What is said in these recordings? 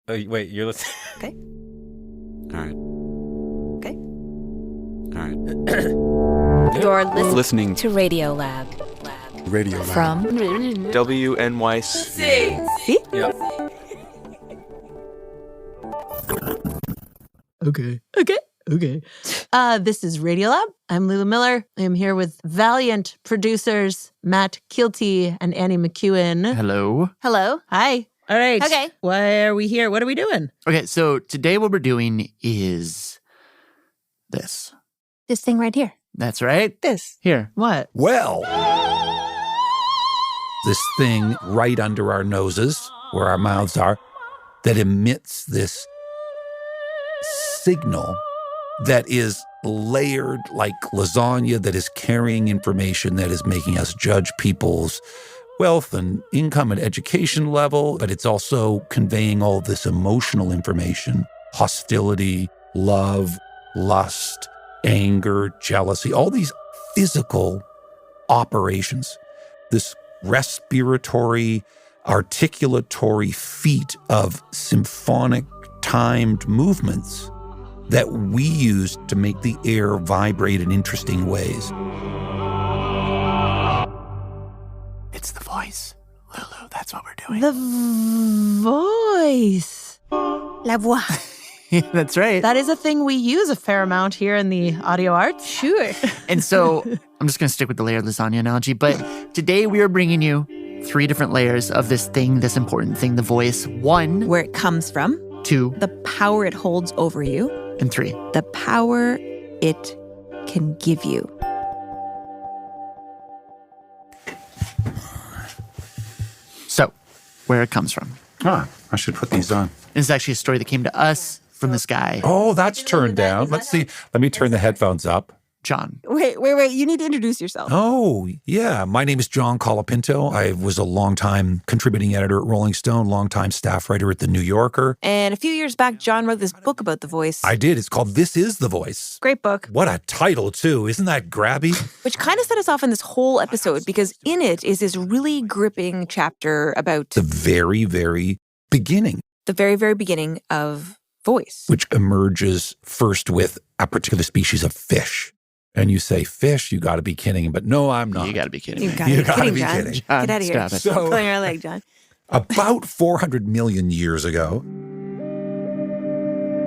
Oh, wait, you're listening? Okay. All right. Okay. All right. You're Listening to Radiolab. Radiolab. From WNYC. See? Yep. Okay. This is Radiolab. I'm Lulu Miller. I'm here with valiant producers Matt Kielty and Annie McEwen. Hello. Hello. Hi. All right. Okay. Why are we here? What are we doing? Okay, so today what we're doing is this. This thing right here. That's right. This. Here. What? Well, this thing right under our noses, where our mouths are, that emits this signal that is layered like lasagna, that is carrying information, that is making us judge people's wealth and income and education level, but it's also conveying all this emotional information, hostility, love, lust, anger, jealousy, all these physical operations, this respiratory, articulatory feat of symphonic timed movements that we use to make the air vibrate in interesting ways. It's the voice. Lulu, that's what we're doing. The voice. La voix. That's right. That is a thing we use a fair amount here in the audio arts. Sure. And so I'm just going to stick with the layered lasagna analogy, but today we are bringing you 3 different layers of this thing, this important thing, the voice. 1, Where it comes from. 2, The power it holds over you. and 3. The power it can give you. So, where it comes from. Ah, I should put these on. This is actually a story that came to us from this guy, Oh, that's turned down. Let's see. Let me turn the headphones up. John. Wait. You need to introduce yourself. Oh, yeah. My name is John Colapinto. I was a longtime contributing editor at Rolling Stone, longtime staff writer at The New Yorker. And a few years back, John wrote this book about the voice. I did. It's called This Is the Voice. Great book. What a title, too. Isn't that grabby? Which kind of set us off in this whole episode because in it is this really gripping chapter about The very, very beginning, the very, very beginning of voice. which emerges first with a particular species of fish. And you say, fish, you got to be kidding. But no, I'm not. You got to be kidding You me. gotta You be gotta kidding, be John. kidding. Get out of here. Stop it. So- Pulling our leg, John. About 400 million years ago,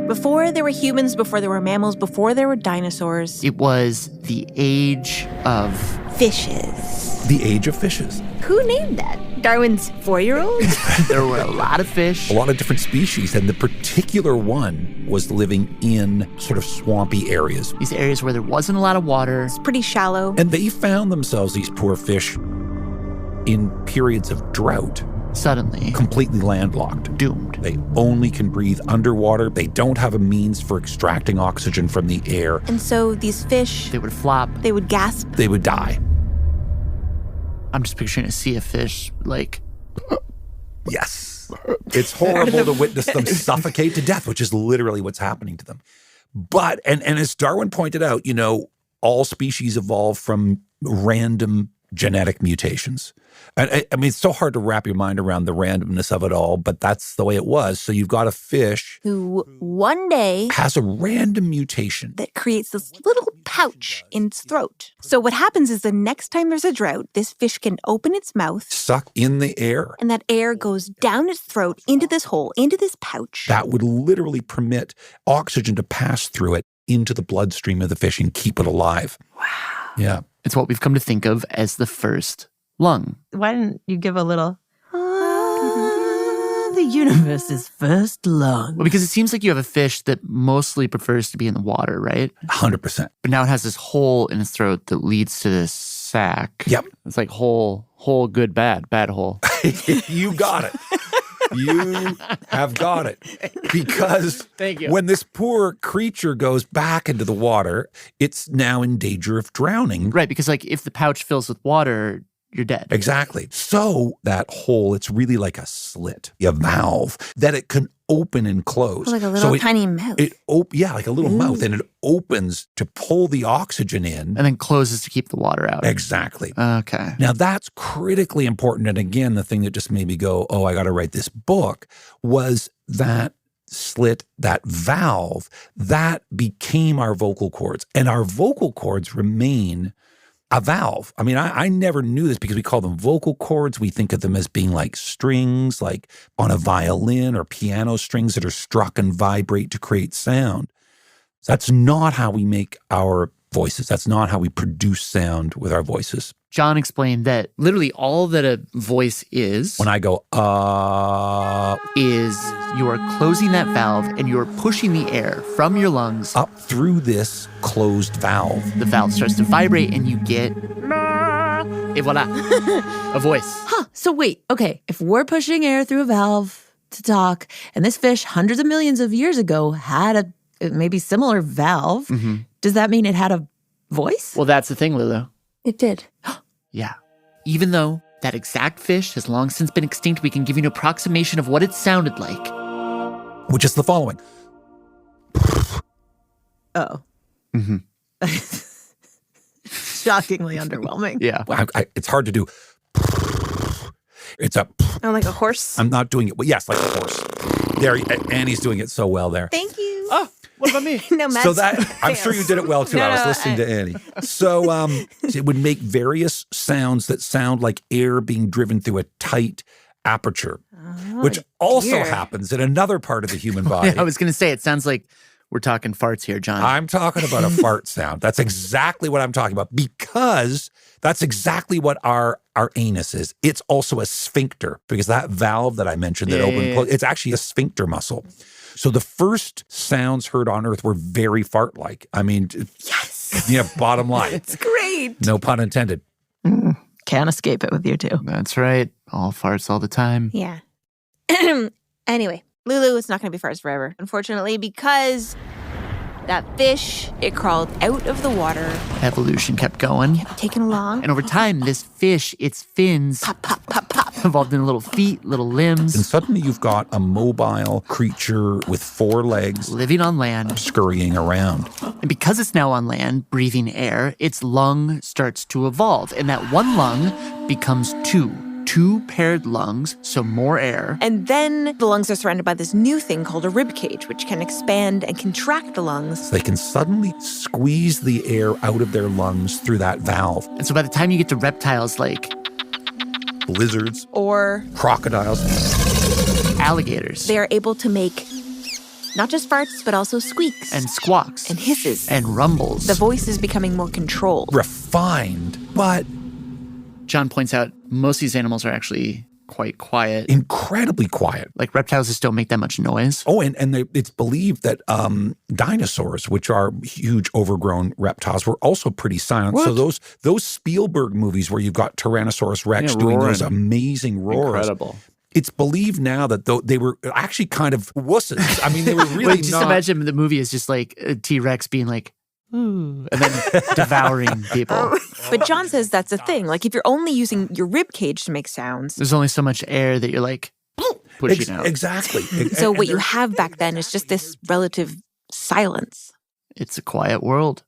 Before there were humans, before there were mammals, before there were dinosaurs, It was the age of... fishes. the age of fishes. Who named that? Darwin's 4-year-old? There were a lot of fish. A lot of different species, and the particular one was living in sort of swampy areas. These areas where there wasn't a lot of water. It's pretty shallow. And they found themselves, these poor fish, in periods of drought, Suddenly, completely landlocked. doomed. They only can breathe underwater. They don't have a means for extracting oxygen from the air. And so these fish, They would flop. they would gasp. They would die. I'm just picturing a sea of fish, like... Yes. It's horrible to witness them suffocate to death, which is literally what's happening to them. But, and as Darwin pointed out, all species evolve from random genetic mutations. And I mean, it's so hard to wrap your mind around the randomness of it all, but that's the way it was. So you've got a fish Who one day has a random mutation. that creates this little pouch in its throat. So what happens is the next time there's a drought, this fish can open its mouth Suck in the air. and that air goes down its throat into this hole, into this pouch. That would literally permit oxygen to pass through it into the bloodstream of the fish and keep it alive. Wow. Yeah. It's what we've come to think of as the first lung. Why didn't you give a little? The universe's first lung. Well, because it seems like you have a fish that mostly prefers to be in the water, right? 100%. But now it has this hole in its throat that leads to this sac. Yep. It's like hole, good, bad hole. You got it. You have got it. Because Thank you. when this poor creature goes back into the water, it's now in danger of drowning. Right, because like if the pouch fills with water, you're dead. Exactly. So that hole, it's really like a slit, a valve that it can open and close. Like a little it, tiny mouth. Like a little mouth, and it opens to pull the oxygen in. And then closes to keep the water out. Exactly. Okay. Now, that's critically important. And again, the thing that just made me go, oh, I got to write this book, was that slit, that valve, that became our vocal cords. And our vocal cords remain a valve. I mean, I never knew this because we call them vocal cords. We think of them as being like strings, like on a violin or piano strings that are struck and vibrate to create sound. That's not how we make our voices. That's not how we produce sound with our voices. John explained that literally all that a voice is, When I go, is you are closing that valve and you are pushing the air from your lungs up through this closed valve. The valve starts to vibrate and you get, et voila, a voice. Huh. So wait, okay. If we're pushing air through a valve to talk, and this fish hundreds of millions of years ago had a maybe similar valve, does that mean it had a voice? Well, that's the thing, Lulu. It did. Yeah. Even though that exact fish has long since been extinct, we can give you an approximation of what it sounded like. Which is the following. Oh. Shockingly underwhelming. Yeah. It's hard to do. It's a... Oh, like a horse? I'm not doing it. Well, yes, like a horse. There, Annie's doing it so well there. Thank you. Oh, what about me? No, Matt's So that, I'm sure you did it well too. I was listening to Annie. So it would make various sounds that sound like air being driven through a tight aperture, which also happens in another part of the human body. I was going to say, it sounds like we're talking farts here, John. I'm talking about a fart sound. That's exactly what I'm talking about, because that's exactly what our anus is. It's also a sphincter, because that valve that I mentioned that opened and closed, it's actually a sphincter muscle. So the first sounds heard on Earth were very fart-like. I mean, Yes. yeah, bottom line. It's great. No pun intended. Can't escape it with you two. That's right. All farts all the time. Yeah. Anyway, Lulu, it's not going to be farts forever, unfortunately, because that fish, it crawled out of the water, Evolution kept going. taken along. And over time, this fish, its fins Pop, pop, pop, pop. evolved into little feet, little limbs, And suddenly you've got a mobile creature with 4 legs living on land. scurrying around. And because it's now on land, breathing air, its lung starts to evolve. And that one lung becomes two paired lungs, so more air. And then the lungs are surrounded by this new thing called a rib cage, which can expand and contract the lungs. They can suddenly squeeze the air out of their lungs through that valve. And so by the time you get to reptiles like Lizards, Or crocodiles, alligators they are able to make not just farts, but also squeaks and squawks and hisses. and rumbles. The voice is becoming more controlled. refined, but John points out most of these animals are actually quite quiet. incredibly quiet. Like reptiles just don't make that much noise. Oh, and it's believed that dinosaurs, which are huge overgrown reptiles, were also pretty silent. What? So those Spielberg movies where you've got Tyrannosaurus Rex Yeah, doing those roaring. amazing roars. Incredible. It's believed now that they were actually kind of wusses. I mean, they were really Like, just not. imagine the movie is just like a T-Rex being like, ooh, and then devouring people. But John says that's a thing. Like, if you're only using your rib cage to make sounds, There's only so much air that you're like pushing out. Exactly. so what you have back then is just this relative silence. It's a quiet world.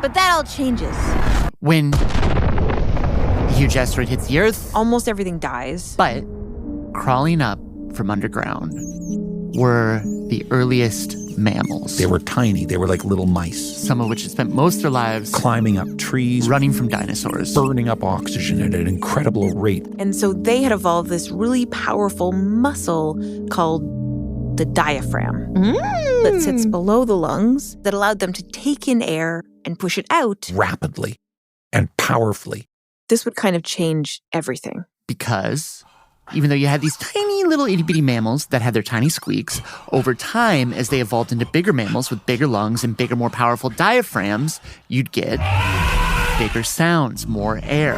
But that all changes. When a huge asteroid hits the Earth, Almost everything dies. but crawling up from underground were the earliest mammals, They were tiny. They were like little mice, some of which had spent most of their lives climbing up trees, running from dinosaurs. burning up oxygen at an incredible rate. And so they had evolved this really powerful muscle called the diaphragm that sits below the lungs that allowed them to take in air and push it out. Rapidly and powerfully. This would kind of change everything. Because even though you had these tiny little itty-bitty mammals that had their tiny squeaks, over time, as they evolved into bigger mammals with bigger lungs and bigger, more powerful diaphragms, you'd get bigger sounds, more air.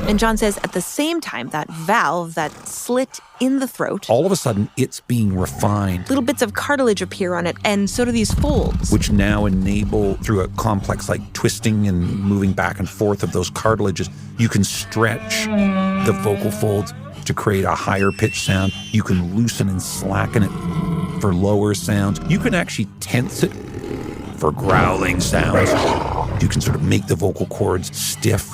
And John says at the same time, that valve, that slit in the throat, all of a sudden it's being refined. Little bits of cartilage appear on it, and so do these folds. Which now enable, through a complex like twisting and moving back and forth of those cartilages, you can stretch the vocal folds to create a higher pitched sound. You can loosen and slacken it for lower sounds. You can actually tense it for growling sounds. You can sort of make the vocal cords stiff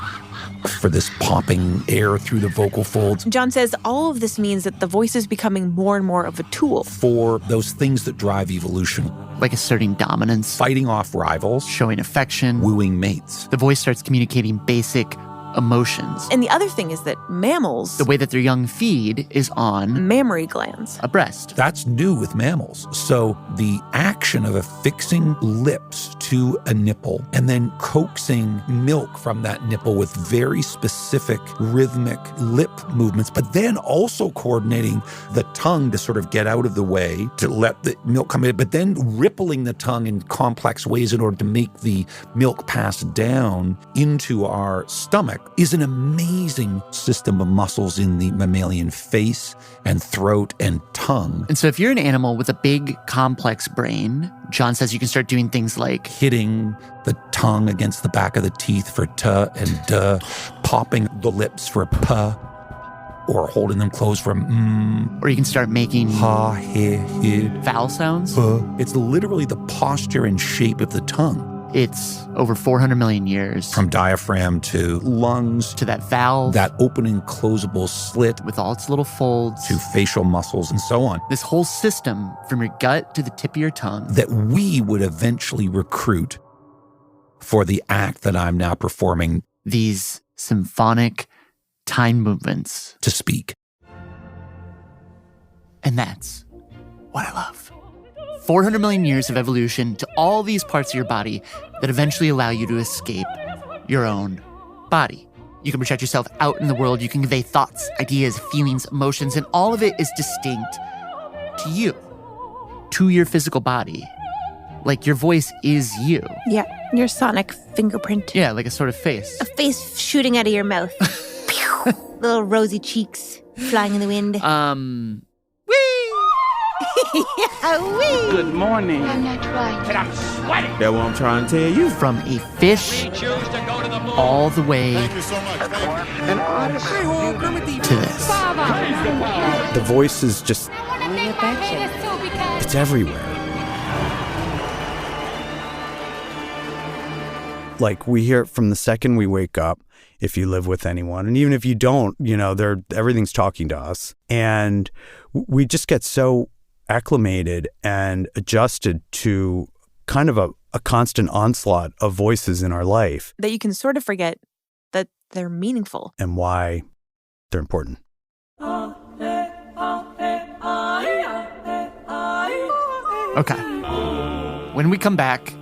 for this popping air through the vocal folds. John says all of this means that the voice is becoming more and more of a tool for those things that drive evolution. Like asserting dominance, fighting off rivals, showing affection, wooing mates. The voice starts communicating basic emotions. And the other thing is that mammals, the way that their young feed is on mammary glands. A breast. That's new with mammals. So the action of affixing lips to a nipple and then coaxing milk from that nipple with very specific rhythmic lip movements, but then also coordinating the tongue to sort of get out of the way to let the milk come in, but then rippling the tongue in complex ways in order to make the milk pass down into our stomach is an amazing system of muscles in the mammalian face and throat and tongue. And so if you're an animal with a big, complex brain, John says you can start doing things like hitting the tongue against the back of the teeth for tuh and duh, popping the lips for puh, or holding them closed for Or you can start making ha, he, hid, vowel sounds. It's literally the posture and shape of the tongue. It's over 400 million years. From diaphragm to lungs. To that valve. That open and closable slit. With all its little folds. To facial muscles and so on. This whole system from your gut to the tip of your tongue. That we would eventually recruit for the act that I'm now performing. These symphonic time movements. To speak. And that's what I love. 400 million years of evolution to all these parts of your body that eventually allow you to escape your own body. You can project yourself out in the world. You can convey thoughts, ideas, feelings, emotions, and all of it is distinct to you, to your physical body. Like your voice is you. Yeah, your sonic fingerprint. Yeah, like a sort of face. A face shooting out of your mouth. Little rosy cheeks flying in the wind. Good morning. I'm not right. And I'm sweating. That's what I'm trying to tell you. From a fish all the way to this. The voice is just, it's everywhere. Like we hear it from the second we wake up, if you live with anyone. And even if you don't, you know, everything's talking to us. And we just get so acclimated and adjusted to kind of a constant onslaught of voices in our life. That you can sort of forget that they're meaningful. And why they're important. Okay. When we come back,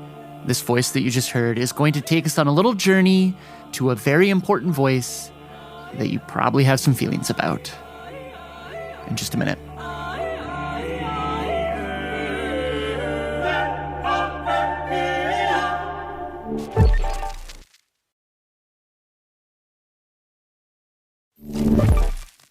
this voice that you just heard is going to take us on a little journey to a very important voice that you probably have some feelings about. In just a minute.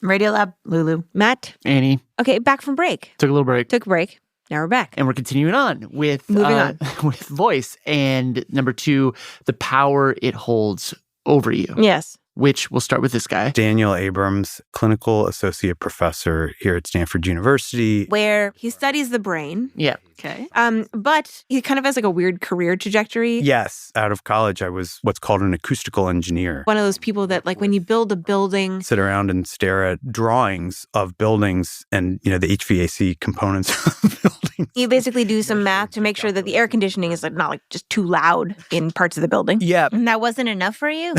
Radiolab, Lulu, Matt, Annie. Okay, back from break. Took a little break. Took a break. Now we're back. And we're continuing on with Moving on with voice. And number 2, the power it holds over you. Yes. Which we'll start with this guy. Daniel Abrams, clinical associate professor here at Stanford University. Where he studies the brain. Yeah. Okay. But he kind of has like a weird career trajectory. Yes. Out of college, I was what's called an acoustical engineer. One of those people that like when you build a building. Sit around and stare at drawings of buildings and, you know, the HVAC components of buildings. You basically do some math to make sure that the air conditioning is like not like just too loud in parts of the building. Yeah. And that wasn't enough for you?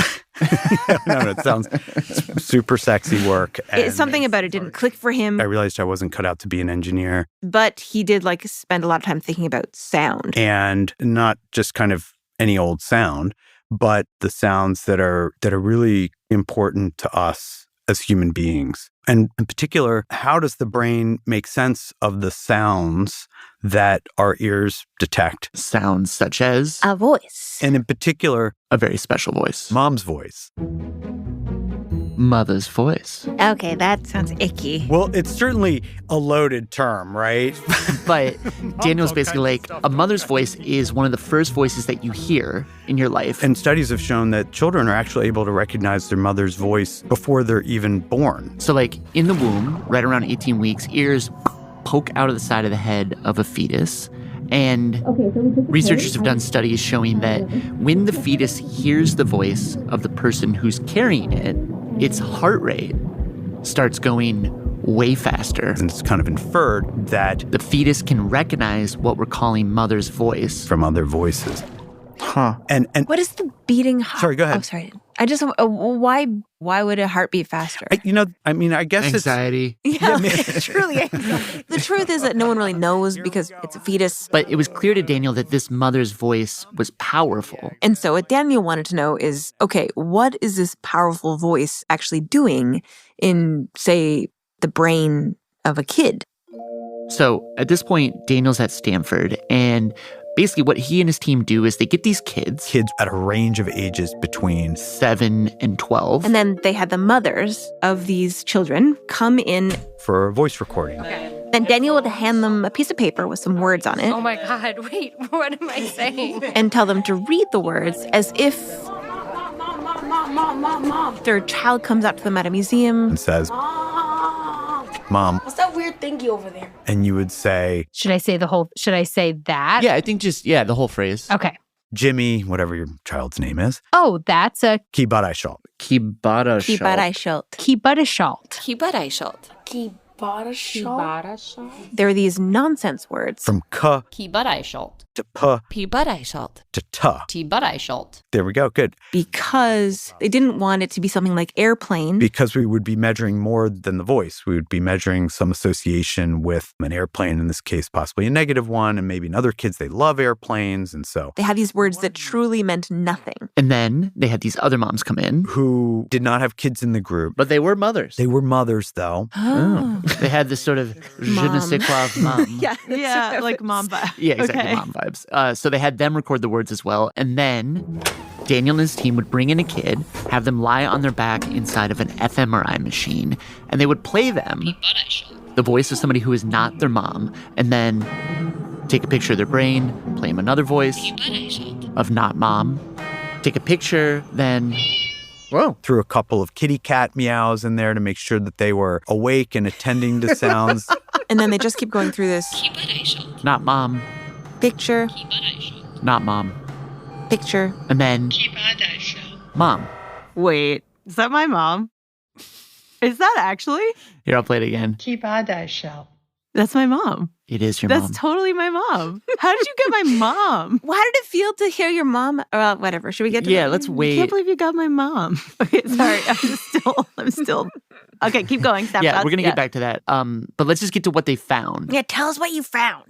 No, it sounds super sexy work. Something about it didn't click for him. I realized I wasn't cut out to be an engineer. But he did like spend a lot of time thinking about sound. And not just kind of any old sound, but the sounds that are really important to us as human beings. And in particular, how does the brain make sense of the sounds that our ears detect? Sounds such as A voice. And in particular, a very special voice. mom's voice. Mother's voice. Okay, that sounds icky. Well, it's certainly a loaded term, right? But Daniel's basically like, a mother's voice is one of the first voices that you hear in your life. And studies have shown that children are actually able to recognize their mother's voice before they're even born. So like in the womb, right around 18 weeks, ears poke out of the side of the head of a fetus. And researchers have done studies showing that when the fetus hears the voice of the person who's carrying it, its heart rate starts going way faster. And it's kind of inferred that the fetus can recognize what we're calling mother's voice from other voices. Huh. And What is the beating heart? Sorry, go ahead. Oh, sorry. I just, why would a heart beat faster? I guess anxiety. Yeah, truly. The truth is that no one really knows because it's a fetus. But it was clear to Daniel that this mother's voice was powerful. And so what Daniel wanted to know is, okay, what is this powerful voice actually doing in, say, the brain of a kid? So at this point, Daniel's at Stanford, and basically what he and his team do is they get these kids at a range of ages between 7 and 12. And then they had the mothers of these children come in for a voice recording. Then Daniel would hand them a piece of paper with some words on it. Oh my God, wait, what am I saying? And tell them to read the words as if their child comes up to them at a museum and says, Mom. What's that weird thingy over there? And you would say, should I say that? Yeah, I think the whole phrase. Okay. Jimmy, whatever your child's name is. Oh, that's a Kibarashalt. Kibarashalt. There are these nonsense words. From ka Kibarashalt. to pa Kibarashalt. to ta. Tibarashalt. There we go. Good. Because they didn't want it to be something like airplane. Because we would be measuring more than the voice. We would be measuring some association with an airplane, in this case, possibly a negative one. And maybe in other kids, they love airplanes. And so they had these words that truly meant nothing. And then they had these other moms come in who did not have kids in the group. But they were mothers. They were mothers, though. Oh. They had this sort of je ne sais quoi mom. Yeah, like mom vibes. Yeah, exactly, okay. Mom vibes. So they had them record the words as well. And then Daniel and his team would bring in a kid, have them lie on their back inside of an fMRI machine, and they would play them the voice of somebody who is not their mom, and then take a picture of their brain, play them another voice of not mom, take a picture, then... Whoa. Threw a couple of kitty cat meows in there to make sure that they were awake and attending to sounds. And then they just keep going through this. Not mom. Picture. Not mom. Picture. And then mom. Wait, is that my mom? Is that actually? Here, I'll play it again. That's my mom. It is your mom. That's totally my mom. How did you get my mom? How did it feel to hear your mom? Whatever. Should we get to that? Let's wait. I can't believe you got my mom. Okay, sorry. I'm still. Okay, keep going. Stop. Yeah, we're going to get back to that. But let's just get to what they found. Yeah, tell us what you found.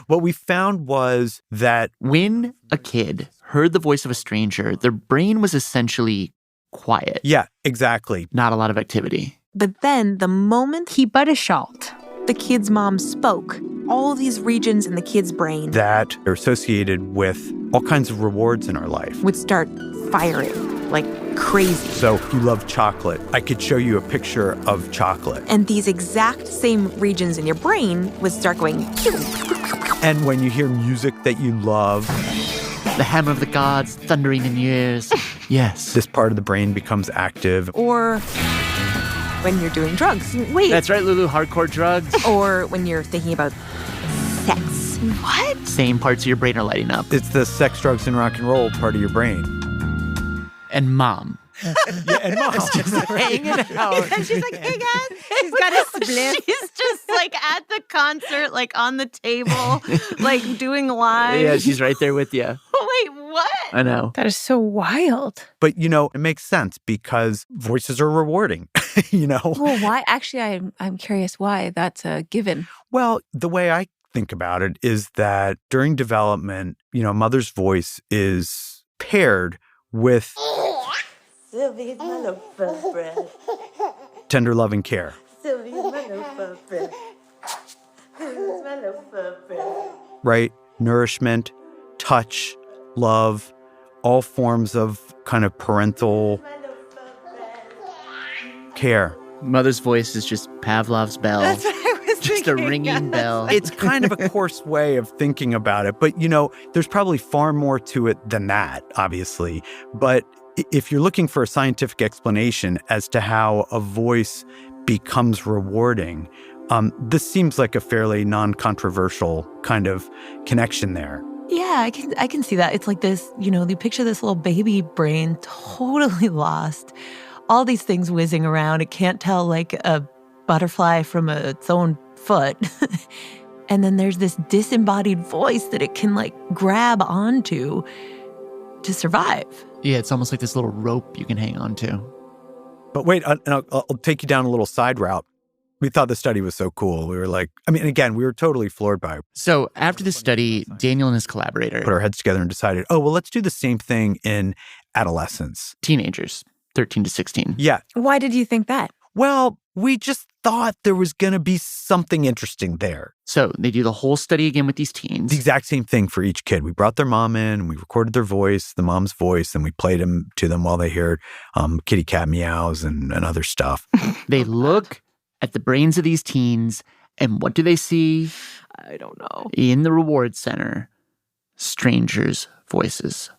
What we found was that when a kid heard the voice of a stranger, their brain was essentially quiet. Yeah, exactly. Not a lot of activity. But then the moment Kibarashalt, the kid's mom spoke, all these regions in the kid's brain that are associated with all kinds of rewards in our life would start firing like crazy. So you love chocolate. I could show you a picture of chocolate. And these exact same regions in your brain would start going. And when you hear music that you love, the hammer of the gods thundering in your ears. Yes. This part of the brain becomes active. Or when you're doing drugs. Wait. That's right, Lulu, hardcore drugs. Or when you're thinking about sex. What? Same parts of your brain are lighting up. It's the sex, drugs, and rock and roll part of your brain. And mom. Yeah, and mom. Just hanging out. And she's like, hey guys. She's got a split. She's just like at the concert, like on the table, like doing live. Yeah, she's right there with you. Wait, what? I know. That is so wild. But, it makes sense because voices are rewarding, Well, why? Actually, I'm curious why that's a given. Well, the way I think about it is that during development, a mother's voice is paired with Sylvie's my loaf of bread. Tender love and care. Sylvie's my loaf of bread. Sylvie's my loaf of bread. Right? Nourishment, touch, love, all forms of kind of parental care. Mother's voice is just Pavlov's bell. That's what I was Just thinking. a ringing bell. It's kind of a coarse way of thinking about it, but, you know, there's probably far more to it than that, obviously. But if you're looking for a scientific explanation as to how a voice becomes rewarding, this seems like a fairly non-controversial kind of connection there. Yeah, I can see that. It's like this, you know, you picture this little baby brain totally lost. All these things whizzing around. It can't tell like a butterfly from its own foot. And then there's this disembodied voice that it can like grab onto to survive. Yeah, it's almost like this little rope you can hang on to. But wait, I'll take you down a little side route. We thought the study was so cool. We were like, I mean, again, we were totally floored by it. So after the study, Daniel and his collaborator, Put our heads together and decided, oh, well, let's do the same thing in adolescence. teenagers, 13 to 16. Yeah. Why did you think that? Well, we just thought there was going to be something interesting there. So they do the whole study again with these The teens. exact same thing for each kid. We brought their mom in and we recorded their voice, the mom's voice, and we played them to them while they heard kitty cat meows and other stuff. They look at the brains of these teens, and what do they see? I don't know. In the reward center, strangers' voices.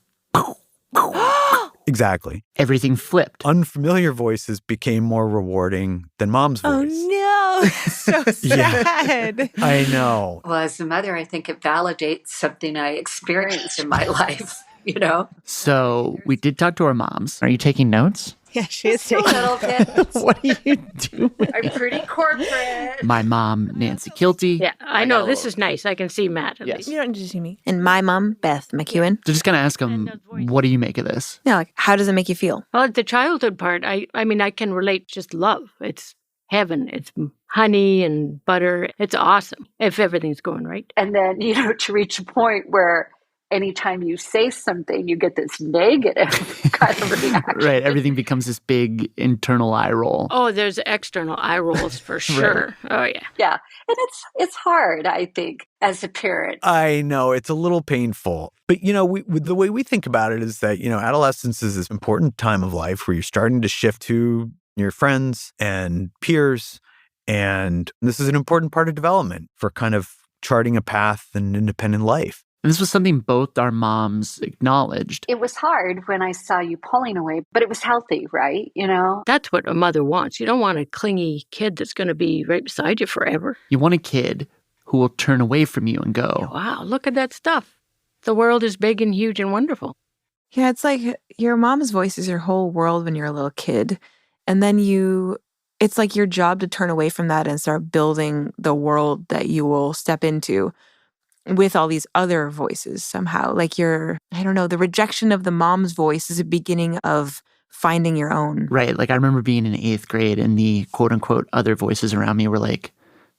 Exactly. Everything flipped. Unfamiliar voices became more rewarding than mom's voice. Oh no, so sad. I know. Well, as a mother, I think it validates something I experienced in my life, you know? So we did talk to our moms. Are you taking notes? Yeah, she is A little bit. What are you doing? I'm pretty corporate. My mom, Nancy Kielty. Yeah, I know. This is nice. I can see Matt at least. You don't need to see me. And my mom, Beth McEwen. So just going to ask them, what do you make of this? Yeah, like, how does it make you feel? Well, the childhood part, I mean, I can relate just love. It's heaven. It's honey and butter. It's awesome if everything's going right. And then, you know, to reach a point where anytime you say something, you get this negative kind of reaction. Right. Everything becomes this big internal eye roll. Oh, there's external eye rolls for sure. Oh, yeah. Yeah. And it's hard, I think, as a parent. I know. It's a little painful. But, you know, the way we think about it is that, you know, adolescence is this important time of life where you're starting to shift to your friends and peers. And this is an important part of development for kind of charting a path in independent life. And this was something both our moms acknowledged. It was hard when I saw you pulling away, but it was healthy, right? You know? That's what a mother wants. You don't want a clingy kid that's going to be right beside you forever. You want a kid who will turn away from you and go, Wow, look at that stuff. The world is big and huge and wonderful. Yeah, it's like your mom's voice is your whole world when you're a little kid. And then it's like your job to turn away from that and start building the world that you will step into with all these other voices somehow. Like I don't know, the rejection of the mom's voice is a beginning of finding your own. Right. Like I remember being in 8th grade and the quote unquote other voices around me were like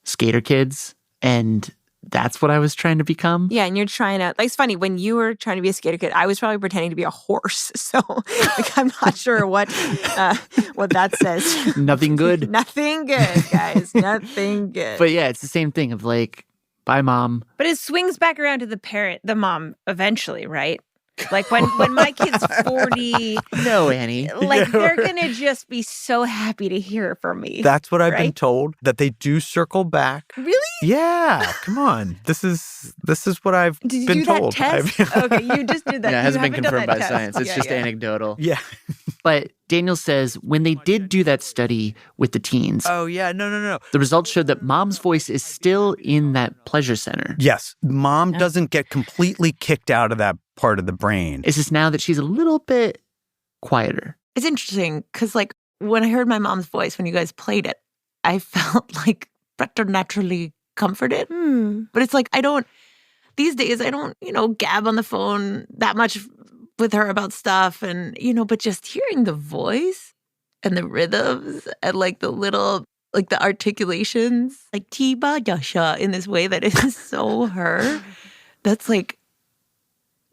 skater kids. And that's what I was trying to become. Yeah, and you're trying to, like, it's funny, when you were trying to be a skater kid, I was probably pretending to be a horse. So, like, I'm not sure what that says. Nothing good. Nothing good, guys. Nothing good. But yeah, it's the same thing of like, bye, mom. But it swings back around to the mom eventually, right? Like when my kid's 40, No, Annie. like they're gonna just be so happy to hear from me. That's what I've been right? told, that they do circle back. Really? Yeah, come on. This is what I've Did you been do told. that test? Okay, you just did that. Yeah, it You hasn't been haven't done confirmed that by test. science. It's Yeah, just yeah. anecdotal. Yeah. But Daniel says when they did do that study with the teens, Oh, yeah. No. the results showed that mom's voice is still in that pleasure center. Yes. Mom doesn't get completely kicked out of that part of the brain. It's just now that she's a little bit quieter. It's interesting because, like, when I heard my mom's voice when you guys played it, I felt like preternaturally comforted. But it's like these days I don't, gab on the phone that much with her about stuff. And, but just hearing the voice and the rhythms and like the little, like the articulations, like Tiba Yasha in this way that is so her, that's like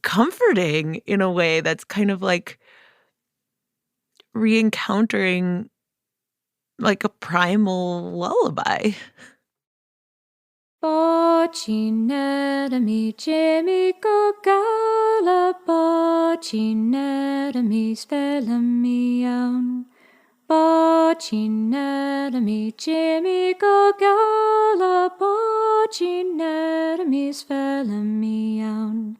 comforting in a way that's kind of like re-encountering like a primal lullaby. Bocinetami Jemico Gala Bocinetami Spelamion Bocinetami Jemico Gala Bocinetami Spelamion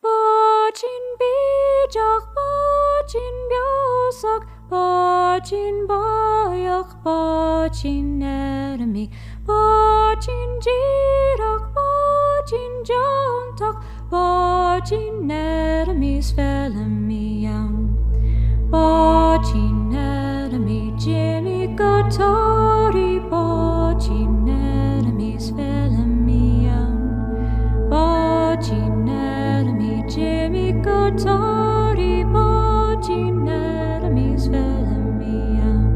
Bocin bijak bocin biosak bocin boyak bocinetami Bocin jirak, bocin jontak, bocin ermis velamiam. Bocin ermi jimi kotori, bocin ermis velamiam. Bocin ermi jimi kotori, bocin ermis velamiam.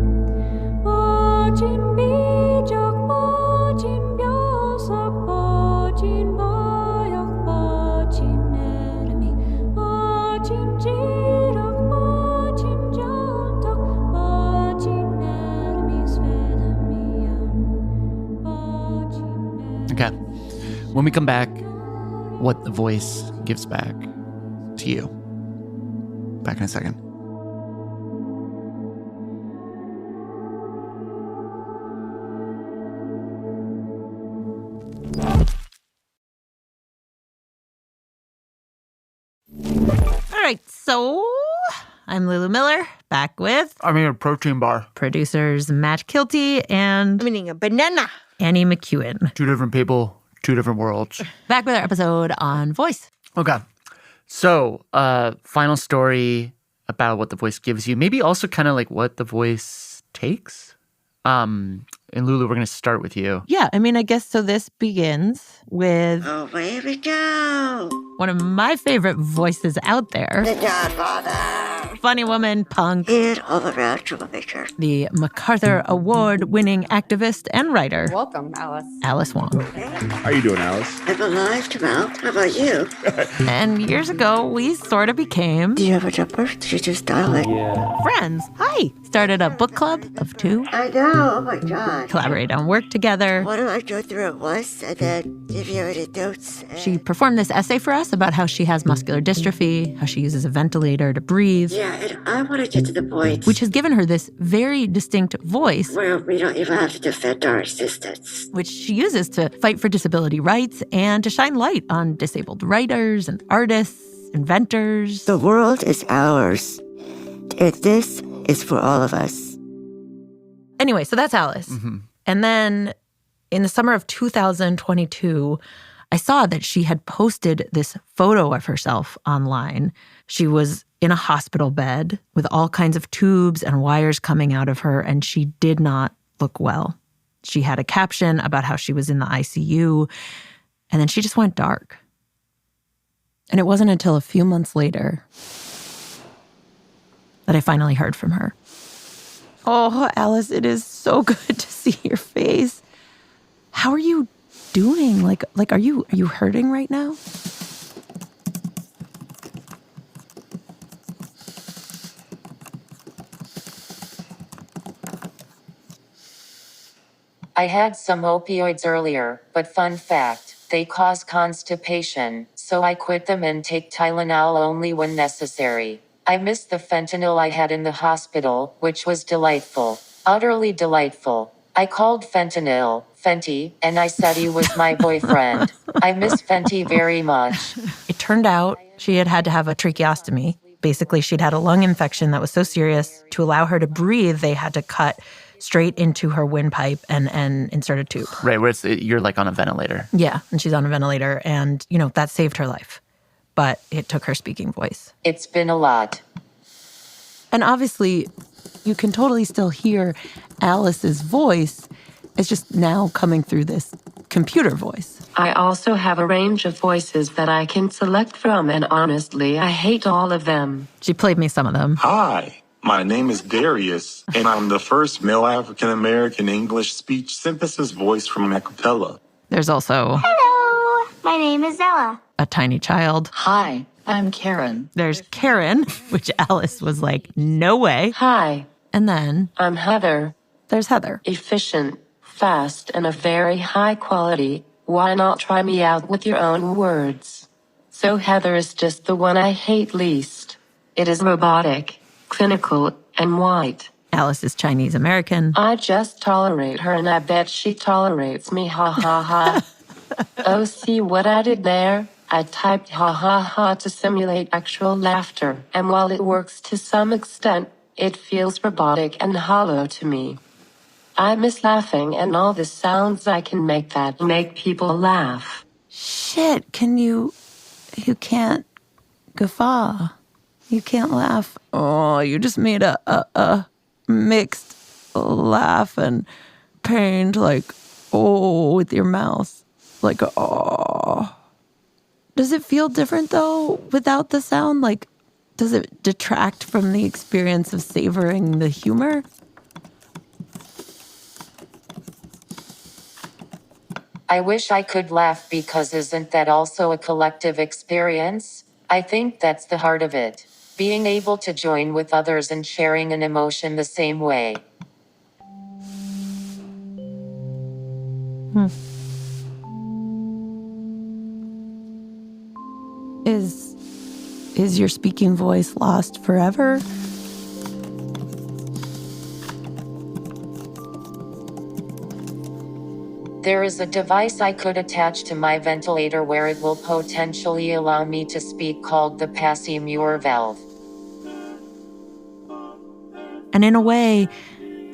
Bocin bijak, bocin biosak, bocin boyak, bocin ermi, bocin jirak, bocin jontak, bocin ermis velamiam, bocin ermi. Okay. When we come back, what the voice gives back to you. Back in a second. All right, so I'm Lulu Miller, back with I'm eating a protein bar. producers Matt Kielty and I'm eating a banana. Annie McEwen. 2 different people, 2 different worlds. Back with our episode on voice. Okay. So, final story about what the voice gives you. Maybe also kind of like what the voice takes. And Lulu, we're going to start with you. Yeah, I mean, I guess so. This begins with Away we go. one of my favorite voices out there. The Godfather. Funny woman, punk. And all around troublemaker. The MacArthur Award-winning activist and writer, Welcome, Alice. Alice Wong. How you doing, Alice? I'm alive to mouth. How about you? And years ago, we sort of became Do you have a jumper? Did you just dial it? friends. Hi. Started a book club of 2. I know. Oh my God. Collaborate on work together. Why don't I go through it once and then give you anecdotes? She performed this essay for us about how she has muscular dystrophy, how she uses a ventilator to breathe, Yeah, and I want to get to the point which has given her this very distinct voice, where we don't even have to defend our existence. which she uses to fight for disability rights and to shine light on disabled writers and artists, inventors. The world is ours, and this is for all of us. Anyway, so that's Alice. And then in the summer of 2022, I saw that she had posted this photo of herself online. She was in a hospital bed with all kinds of tubes and wires coming out of her, and she did not look well. She had a caption about how she was in the ICU, and then she just went dark. And it wasn't until a few months later that I finally heard from her. Oh, Alice, it is so good to see your face. How are you doing? Like are you hurting right now? I had some opioids earlier, but fun fact, they cause constipation, so I quit them and take Tylenol only when necessary. I miss the fentanyl I had in the hospital, which was delightful. Utterly delightful. I called fentanyl Fenty, and I said he was my boyfriend. I miss Fenty very much. It turned out she had to have a tracheostomy. Basically, she'd had a lung infection that was so serious, to allow her to breathe, they had to cut straight into her windpipe and insert a tube. Right, where you're like on a ventilator. Yeah, and she's on a ventilator, and, that saved her life. But it took her speaking voice. It's been a lot. And obviously, you can totally still hear Alice's voice. It's just now coming through this computer voice. I also have a range of voices that I can select from, and honestly, I hate all of them. She played me some of them. Hi, my name is Darius, and I'm the first male African-American English speech synthesis voice from acapella. There's also... Hello, my name is Ella. A tiny child. Hi, I'm Karen. There's Karen, which Alice was like, no way. Hi. And then I'm Heather. There's Heather. Efficient, fast, and of very high quality. Why not try me out with your own words? So Heather is just the one I hate least. It is robotic, clinical, and white. Alice is Chinese American. I just tolerate her and I bet she tolerates me, ha ha ha. Oh, see what I did there? I typed ha ha ha to simulate actual laughter, and while it works to some extent, it feels robotic and hollow to me. I miss laughing and all the sounds I can make that make people laugh. Shit, you can't guffaw. You can't laugh. Oh, you just made a mixed laugh and pained, like, oh, with your mouth. Like, oh. Does it feel different, though, without the sound? Like, does it detract from the experience of savoring the humor? I wish I could laugh because isn't that also a collective experience? I think that's the heart of it. Being able to join with others and sharing an emotion the same way. Is your speaking voice lost forever? There is a device I could attach to my ventilator where it will potentially allow me to speak called the Feuer valve. And in a way,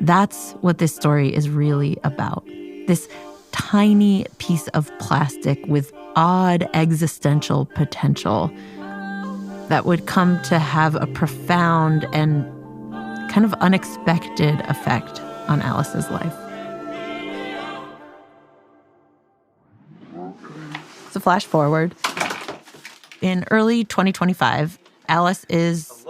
that's what this story is really about. This tiny piece of plastic with odd existential potential that would come to have a profound and kind of unexpected effect on Alice's life. So flash forward. In early 2025, Alice is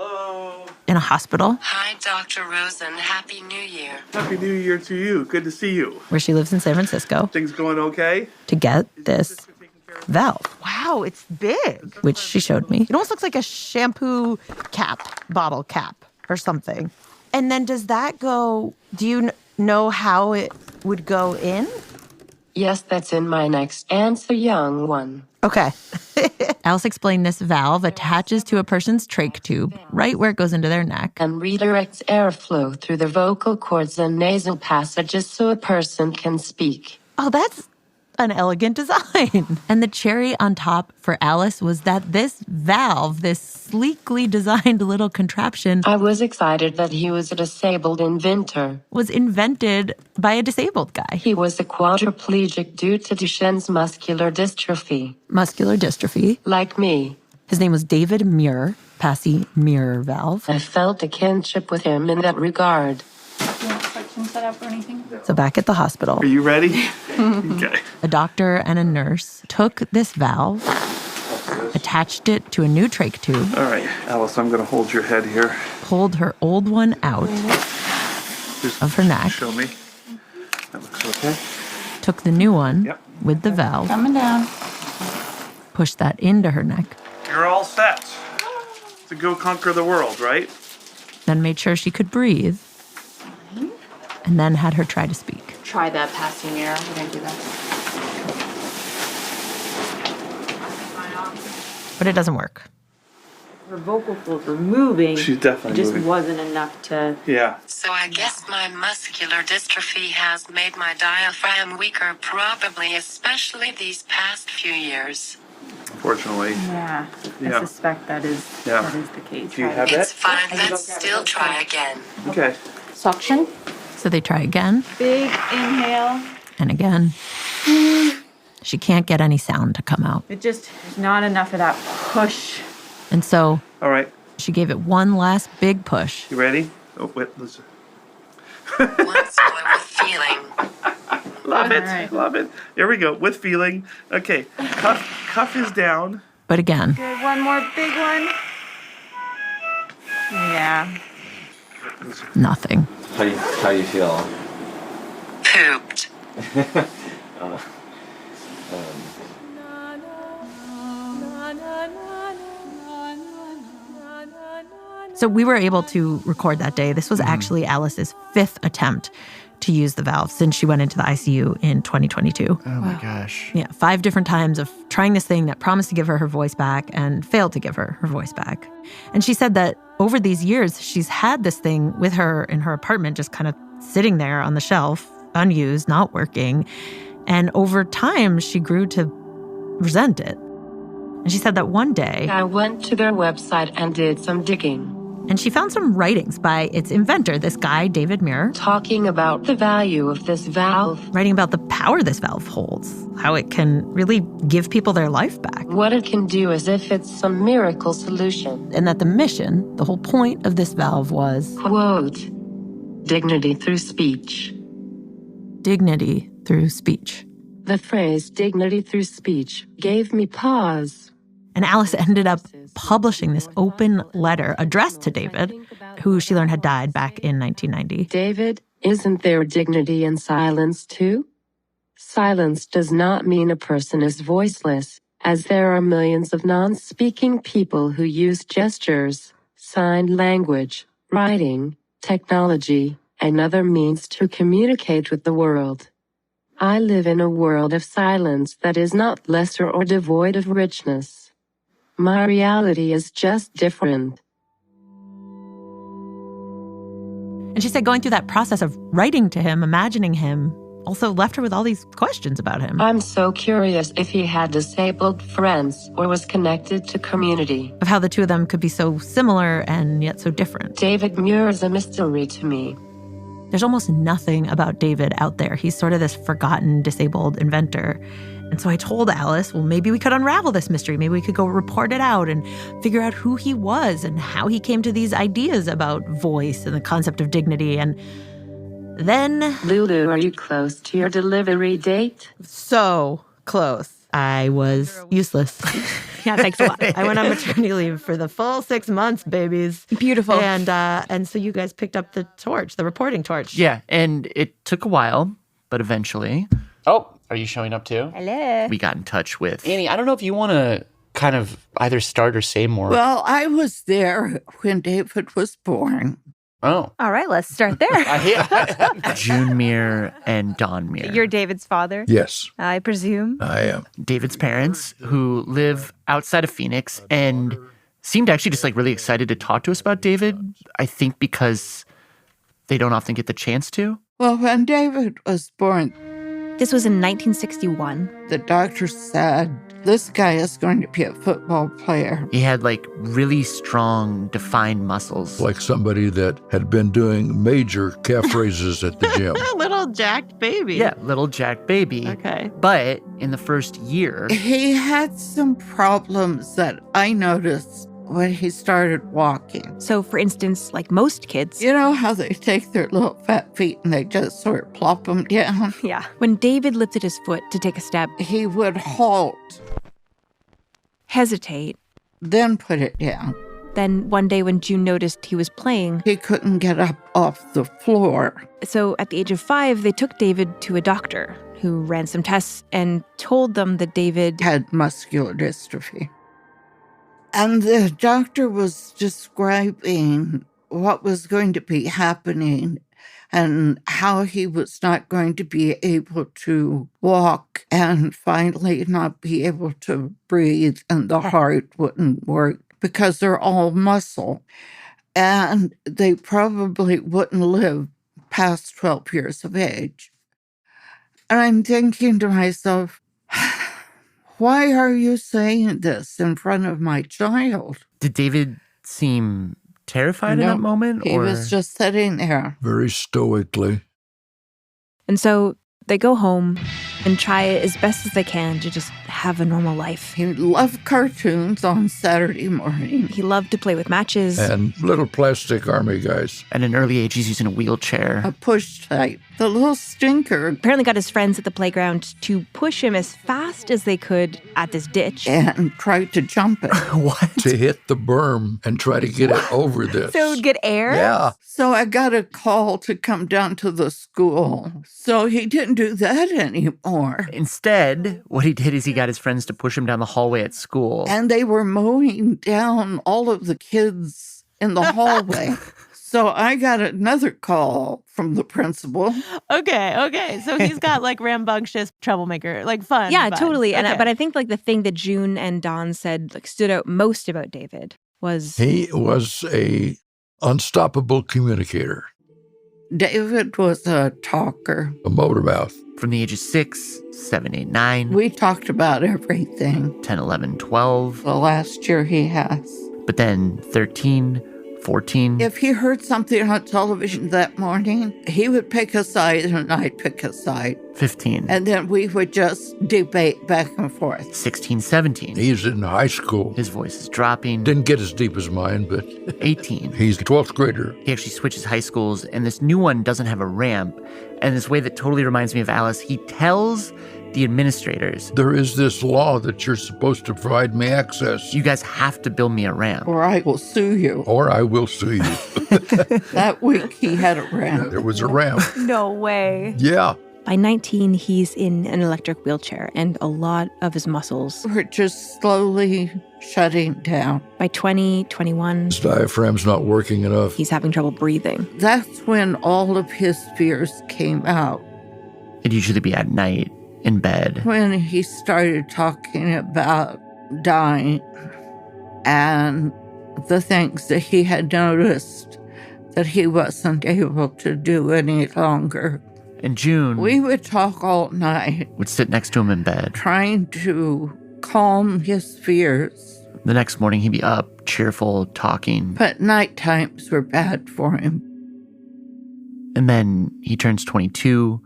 in a hospital. Hi, Dr. Rosen. Happy New Year. Happy New Year to you. Good to see you. Where she lives in San Francisco. Things going okay? To get this valve. Wow, it's big. Which she showed me. It almost looks like a shampoo cap, bottle cap or something. And then does that go, do you know how it would go in? Yes, that's in my next answer, young one. Okay. Alice explained this valve attaches to a person's trach tube, right where it goes into their neck. And redirects airflow through the vocal cords and nasal passages so a person can speak. Oh, that's an elegant design. And the cherry on top for Alice was that this valve, this sleekly designed little contraption, I was excited that he was a disabled inventor. Was invented by a disabled guy. He was a quadriplegic due to Duchenne's muscular dystrophy. Muscular dystrophy. Like me. His name was David Muir, Passy Muir valve. I felt a kinship with him in that regard. You want suction set up or anything? So back at the hospital. Are you ready? Okay. A doctor and a nurse took this valve, attached it to a new trach tube. All right, Alice, I'm going to hold your head here. Pulled her old one out of her neck. Show me. That looks okay. Took the new one with the valve. Coming down. Pushed that into her neck. You're all set to go conquer the world, right? Then made sure she could breathe. And then had her try to speak. Try that passing mirror. We're going to do that. But it doesn't work. Her vocal folds were moving. She's definitely It just moving. wasn't enough to... Yeah. So I guess my muscular dystrophy has made my diaphragm weaker, probably, especially these past few years. Unfortunately. Yeah. Yeah. I suspect that is the case. Do you have It's it? fine. Let's still try again. Okay. Suction. So they try again. Big inhale. And again. She can't get any sound to come out. It just, there's not enough of that push. And so All right. she gave it one last big push. You ready? Oh, wait, listen. Once more with feeling. Love it. right. Love it. Here we go. With feeling. Okay. Cuff is down. But again. Good. One more big one. Yeah. Nothing. How you feel? Pooped. So we were able to record that day. This was actually Alice's 5th attempt to use the valve since she went into the ICU in 2022. Oh my gosh. Yeah, 5 different times of trying this thing that promised to give her voice back and failed to give her voice back. And she said that over these years, she's had this thing with her in her apartment, just kind of sitting there on the shelf, unused, not working. And over time, she grew to resent it. And she said that one day, I went to their website and did some digging. And she found some writings by its inventor, this guy, David Muir. Talking about the value of this valve. Writing about the power this valve holds, how it can really give people their life back. What it can do as if it's some miracle solution. And that the mission, the whole point of this valve was, quote, dignity through speech. Dignity through speech. The phrase dignity through speech gave me pause. And Alice ended up publishing this open letter addressed to David, who she learned had died back in 1990. David, isn't there dignity in silence too? Silence does not mean a person is voiceless, as there are millions of non-speaking people who use gestures, sign language, writing, technology, and other means to communicate with the world. I live in a world of silence that is not lesser or devoid of richness. My reality is just different. And she said going through that process of writing to him, imagining him, also left her with all these questions about him. I'm so curious if he had disabled friends or was connected to community. Of how the two of them could be so similar and yet so different. David Muir is a mystery to me. There's almost nothing about David out there. He's sort of this forgotten, disabled inventor. And so I told Alice, well, maybe we could unravel this mystery. Maybe we could go report it out and figure out who he was and how he came to these ideas about voice and the concept of dignity. And then... Lulu, are you close to your delivery date? So close. I was useless. Yeah, thanks a lot. I went on maternity leave for the full 6 months, babies. Beautiful. And so you guys picked up the torch, the reporting torch. Yeah, and it took a while, but eventually... Oh, are you showing up too? Hello. We got in touch with... Annie, I don't know if you want to kind of either start or say more. Well, I was there when David was born. Oh. All right, let's start there. June Muir and Don Muir. You're David's father? Yes. I presume. I am. David's parents, who live outside of Phoenix and seemed actually just like really excited to talk to us about David. I think because they don't often get the chance to. Well, when David was born... This was in 1961. The doctor said, this guy is going to be a football player. He had like really strong, defined muscles. Like somebody that had been doing major calf raises at the gym. Little jacked baby. Yeah, little jacked baby. Okay. But in the first year... He had some problems that I noticed when he started walking. So, for instance, like most kids... You know how they take their little fat feet and they just sort of plop them down? Yeah. When David lifted his foot to take a step... He would halt. Hesitate. Then put it down. Then one day when June noticed he was playing... He couldn't get up off the floor. So at the age of 5, they took David to a doctor who ran some tests and told them that David... had muscular dystrophy. And the doctor was describing what was going to be happening and how he was not going to be able to walk and finally not be able to breathe, and the heart wouldn't work because they're all muscle. And they probably wouldn't live past 12 years of age. And I'm thinking to myself, why are you saying this in front of my child? Did David seem terrified in that moment? He was just sitting there. Very stoically. And so they go home and try as best as they can to just have a normal life. He loved cartoons on Saturday morning. He loved to play with matches. And little plastic army guys. At an early age, he's using a wheelchair. A push type. The little stinker. Apparently got his friends at the playground to push him as fast as they could at this ditch. And tried to jump it. What? To hit the berm and try to get it over this. So it would get air? Yeah. So I got a call to come down to the school. So he didn't do that anymore. Instead, what he did is he got his friends to push him down the hallway at school. And they were mowing down all of the kids' in the hallway. So I got another call from the principal. Okay. So he's got like rambunctious troublemaker, like fun. Yeah, vibes. totally. Okay. But I think like the thing that June and Dawn said like stood out most about David was He was a unstoppable communicator. David was a talker. A motor mouth. From the ages 6, 7, 8, 9. We talked about everything. 10, 11, 12. The last year he has. But then 13, 14. If he heard something on television that morning, he would pick a side and I'd pick a side. 15. And then we would just debate back and forth. 16, 17. He's in high school. His voice is dropping. Didn't get as deep as mine, but 18. He's a 12th grader. He actually switches high schools, and this new one doesn't have a ramp. And this way that totally reminds me of Alice, he tells the administrators, there is this law that you're supposed to provide me access. You guys have to build me a ramp. Or I will sue you. Or I will sue you. That week he had a ramp. There was a ramp. No way. Yeah. By 19, he's in an electric wheelchair, and a lot of his muscles were just slowly shutting down. By 20, 21, His diaphragm's not working enough. He's having trouble breathing. That's when all of his fears came out. It'd usually be at night, in bed. When he started talking about dying and the things that he had noticed that he wasn't able to do any longer. In June, we would talk all night. Would sit next to him in bed. Trying to calm his fears. The next morning, he'd be up, cheerful, talking. But night times were bad for him. And then he turns 22,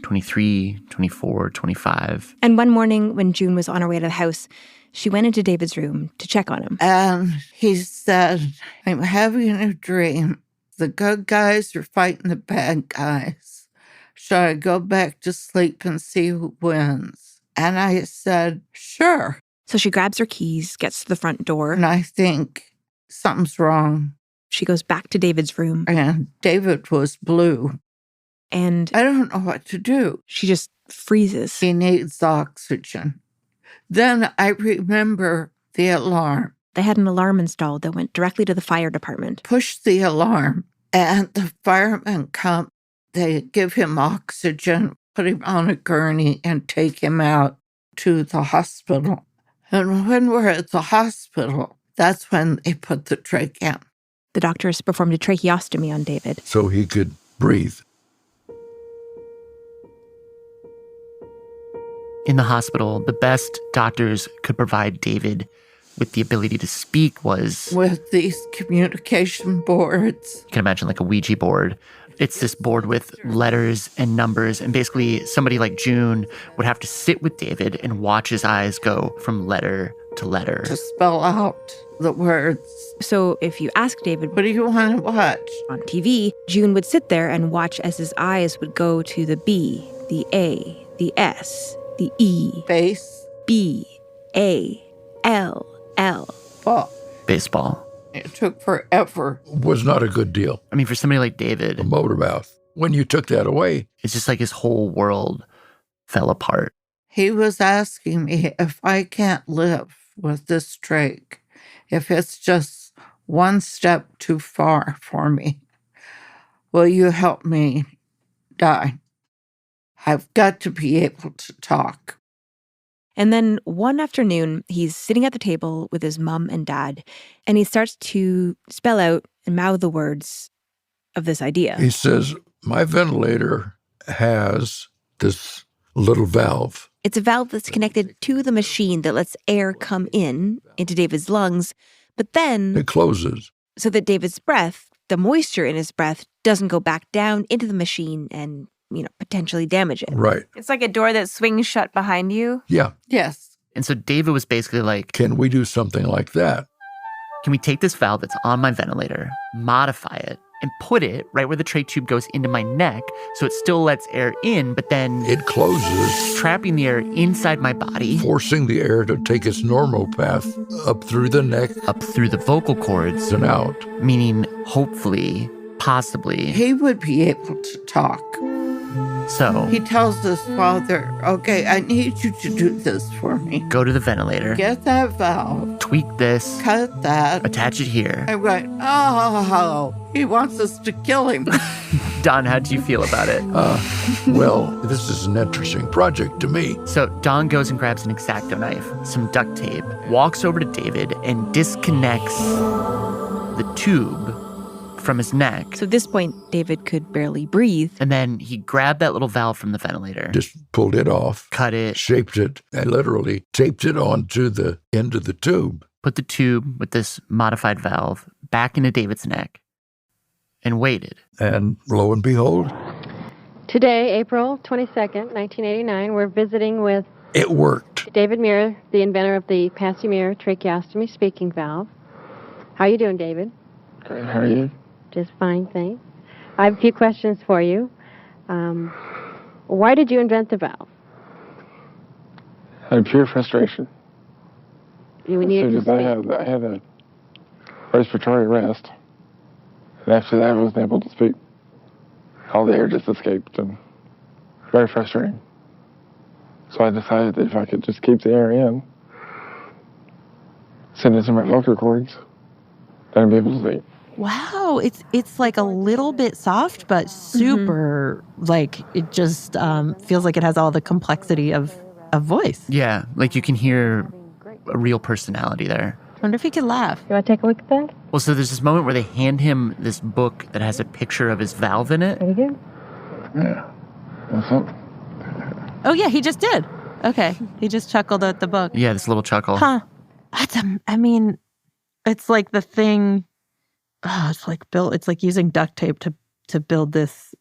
23, 24, 25. And one morning when June was on her way to the house, she went into David's room to check on him. And he said, I'm having a dream. The good guys are fighting the bad guys. Should I go back to sleep and see who wins? And I said, sure. So she grabs her keys, gets to the front door. And I think something's wrong. She goes back to David's room. And David was blue. And I don't know what to do. She just freezes. He needs oxygen. Then I remember the alarm. They had an alarm installed that went directly to the fire department. Push the alarm, and the firemen come. They give him oxygen, put him on a gurney, and take him out to the hospital. And when we're at the hospital, that's when they put the trach in. The doctors performed a tracheostomy on David. So he could breathe. In the hospital, the best doctors could provide David with the ability to speak was... with these communication boards. You can imagine like a Ouija board. It's this board with letters and numbers, and basically somebody like June would have to sit with David and watch his eyes go from letter to letter. To spell out the words. So if you ask David, what do you want to watch? On TV, June would sit there and watch as his eyes would go to the B, the A, the S, the E. Base. B, A, L, L. Ball. Baseball. It took forever. Was not a good deal. I mean, for somebody like David... A motor mouth. When you took that away... It's just like his whole world fell apart. He was asking me if I can't live with this trach, if it's just one step too far for me, will you help me die? I've got to be able to talk. And then one afternoon, he's sitting at the table with his mom and dad, and he starts to spell out and mouth the words of this idea. He says, my ventilator has this little valve. It's a valve that's connected to the machine that lets air come into David's lungs, but then... it closes. So that David's breath, the moisture in his breath, doesn't go back down into the machine and potentially damage it. Right. It's like a door that swings shut behind you. Yeah. Yes. And so David was basically like, can we do something like that? Can we take this valve that's on my ventilator, modify it, and put it right where the trach tube goes into my neck so it still lets air in, but then... it closes. Trapping the air inside my body. Forcing the air to take its normal path up through the neck. Up through the vocal cords. And out. Meaning, hopefully, possibly... he would be able to talk. So he tells his father, okay, I need you to do this for me. Go to the ventilator. Get that valve. Tweak this. Cut that. Attach it here. I'm going, oh, he wants us to kill him. Don, how do you feel about it? Well, this is an interesting project to me. So Don goes and grabs an X-Acto knife, some duct tape, walks over to David and disconnects the tube from his neck. So at this point, David could barely breathe. And then he grabbed that little valve from the ventilator. Just pulled it off. Cut it. Shaped it. And literally taped it onto the end of the tube. Put the tube with this modified valve back into David's neck. And waited. And lo and behold. Today, April 22nd, 1989, we're visiting with... It worked. David Muir, the inventor of the Pasteur tracheostomy speaking valve. How are you doing, David? Good. How are you? Just fine, thanks. I have a few questions for you. Why did you invent the valve? Out of pure frustration. You needed to speak. I had a respiratory arrest. And after that, I wasn't able to speak. All the air just escaped, and very frustrating. So I decided that if I could just keep the air in, send it to my vocal cords, then I'd be able to speak. Wow, it's like a little bit soft, but super, like, it just feels like it has all the complexity of voice. Yeah, like you can hear a real personality there. I wonder if he could laugh. You want to take a look at that? Well, so there's this moment where they hand him this book that has a picture of his valve in it. Very good. Yeah. What's up? Oh, yeah, he just did. Okay, he just chuckled at the book. Yeah, this little chuckle. Huh. I mean, it's like the thing... Oh, it's like using duct tape to build this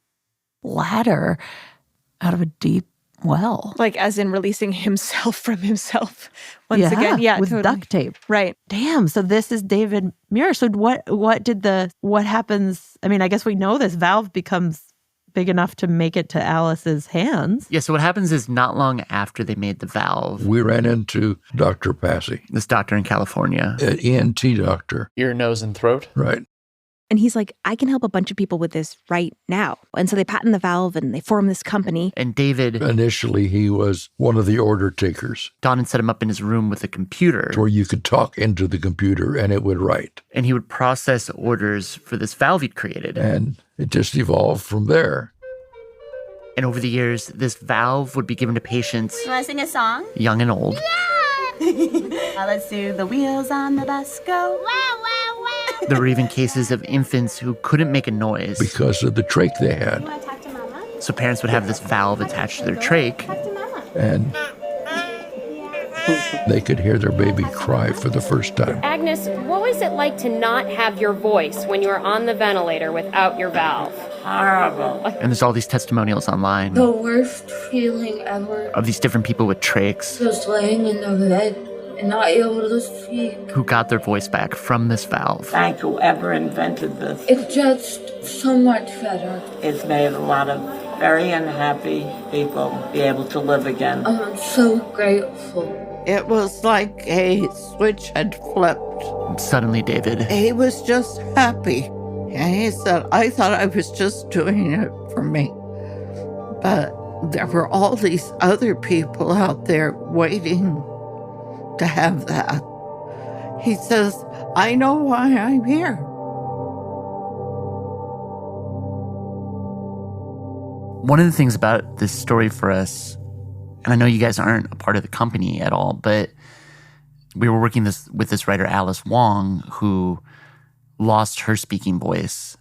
ladder out of a deep well. Like as in releasing himself from himself once again. Yeah, with totally. duct tape. Right. Damn. So this is David Muir. So what happens? I mean, I guess we know this valve becomes big enough to make it to Alice's hands. Yeah, so what happens is not long after they made the valve, we ran into Dr. Passy. This doctor in California. An ENT doctor. Ear, nose, and throat? Right. And he's like, I can help a bunch of people with this right now. And so they patent the valve and they form this company. And David... Initially, he was one of the order takers. Don had set him up in his room with a computer. Where you could talk into the computer and it would write. And he would process orders for this valve he'd created. And it just evolved from there. And over the years, this valve would be given to patients... You want to sing a song? Young and old. Yeah! Let's do the wheels on the bus go. Wow, wow, wow. There were even cases of infants who couldn't make a noise. Because of the trach they had. You want to talk to Mama? So parents would have this valve attached to their trach. Talk to Mama. And they could hear their baby cry for the first time. Agnes, what was it like to not have your voice when you were on the ventilator without your valve? Horrible. And there's all these testimonials online. The worst feeling ever. Of these different people with trachs. Just laying in the bed and not able to speak. Who got their voice back from this valve. Thank whoever invented this. It's just so much better. It's made a lot of very unhappy people be able to live again. I'm so grateful. It was like a switch had flipped. Suddenly, David. He was just happy. And he said, I thought I was just doing it for me. But there were all these other people out there waiting to have that. He says, I know why I'm here. One of the things about this story for us, and I know you guys aren't a part of the company at all, but we were working with this writer, Alice Wong, who lost her speaking voice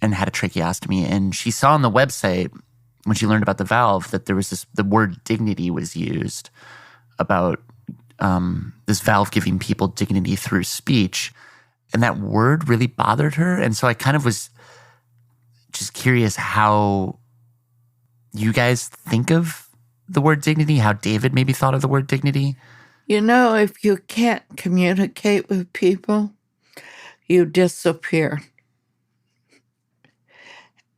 and had a tracheostomy. And she saw on the website, when she learned about the valve, that there was the word dignity was used about this valve giving people dignity through speech. And that word really bothered her. And so I kind of was just curious how you guys think of the word dignity, how David maybe thought of the word dignity. You know, if you can't communicate with people, you disappear.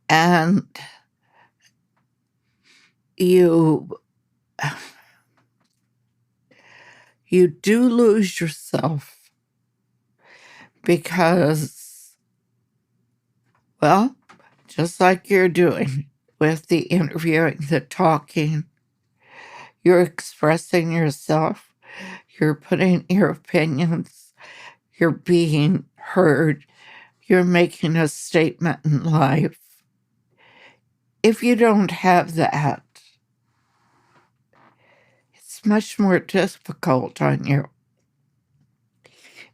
And you do lose yourself because, well, just like you're doing with the interviewing, the talking. You're expressing yourself. You're putting your opinions. You're being heard. You're making a statement in life. If you don't have that, it's much more difficult on you.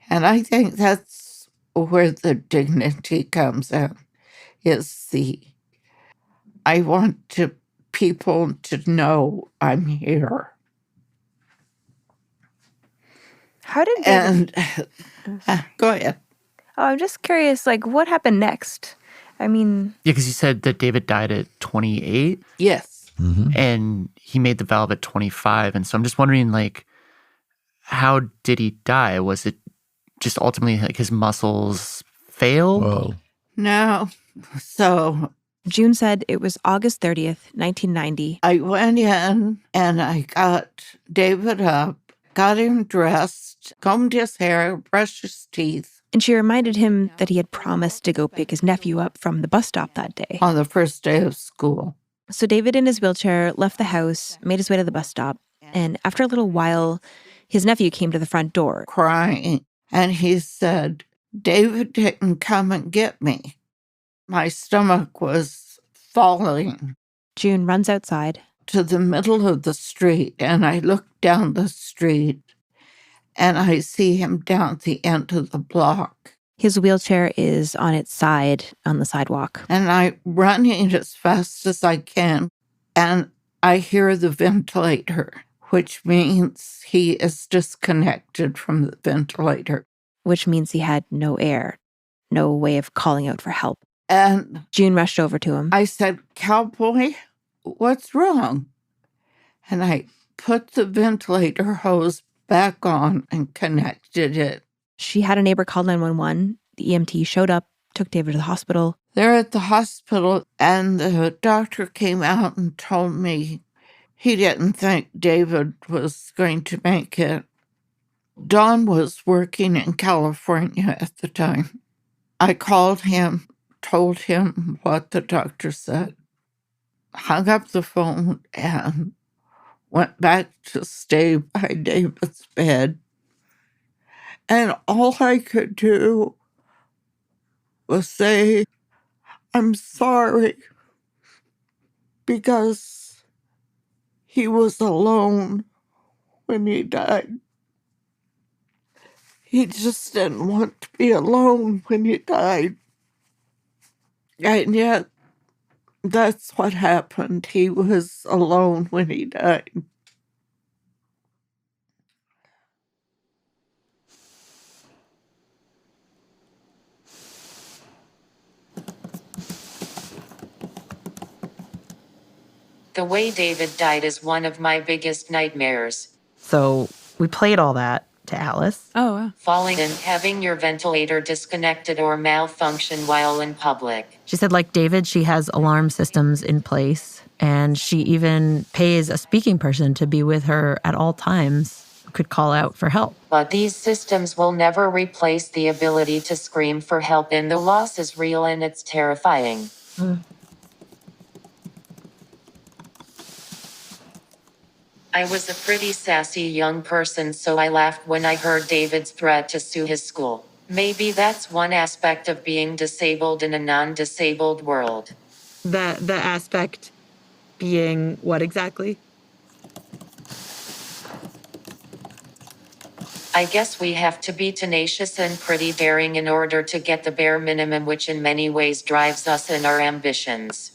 And I think that's where the dignity comes in, is I want people to know I'm here. How did David... Go ahead. Oh, I'm just curious, what happened next? I mean... Yeah, because you said that David died at 28? Yes. Mm-hmm. And he made the valve at 25. And so I'm just wondering, how did he die? Was it just ultimately his muscles failed? Well, no. So June said it was August 30th, 1990. I went in and I got David up, got him dressed, combed his hair, brushed his teeth. And she reminded him that he had promised to go pick his nephew up from the bus stop that day. On the first day of school. So David, in his wheelchair, left the house, made his way to the bus stop. And after a little while, his nephew came to the front door. Crying. And he said, David didn't come and get me. My stomach was falling. June runs outside to the middle of the street, and I look down the street, and I see him down at the end of the block. His wheelchair is on its side on the sidewalk. And I'm running as fast as I can, and I hear the ventilator, which means he is disconnected from the ventilator. Which means he had no air, no way of calling out for help. And June rushed over to him. I said, Cowboy, what's wrong? And I put the ventilator hose back on and connected it. She had a neighbor call 911. The EMT showed up, took David to the hospital. They're at the hospital, and the doctor came out and told me he didn't think David was going to make it. Don was working in California at the time. I called him, told him what the doctor said, hung up the phone, and went back to stay by David's bed. And all I could do was say, I'm sorry, because he was alone when he died. He just didn't want to be alone when he died. And yet, that's what happened. He was alone when he died. The way David died is one of my biggest nightmares. So we played all that to Alice. Oh, wow. Falling and having your ventilator disconnected or malfunction while in public. She said, like David, she has alarm systems in place, and she even pays a speaking person to be with her at all times who could call out for help. But these systems will never replace the ability to scream for help, and the loss is real and it's terrifying. I was a pretty sassy young person, so I laughed when I heard David's threat to sue his school. Maybe that's one aspect of being disabled in a non-disabled world. The aspect being what exactly? I guess we have to be tenacious and pretty daring in order to get the bare minimum, which in many ways drives us in our ambitions.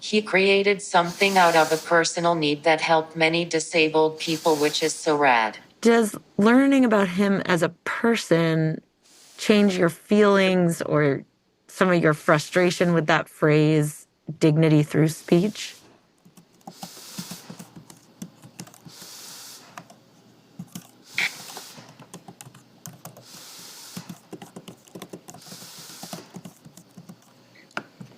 He created something out of a personal need that helped many disabled people, which is so rad. Does learning about him as a person change your feelings or some of your frustration with that phrase, dignity through speech?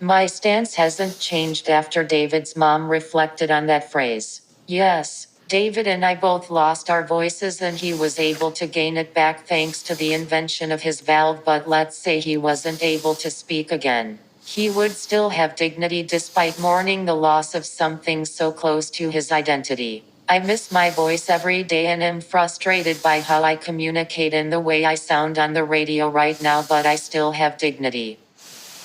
My stance hasn't changed after David's mom reflected on that phrase. Yes, David and I both lost our voices, and he was able to gain it back thanks to the invention of his valve, but let's say he wasn't able to speak again. He would still have dignity despite mourning the loss of something so close to his identity. I miss my voice every day and am frustrated by how I communicate and the way I sound on the radio right now, but I still have dignity.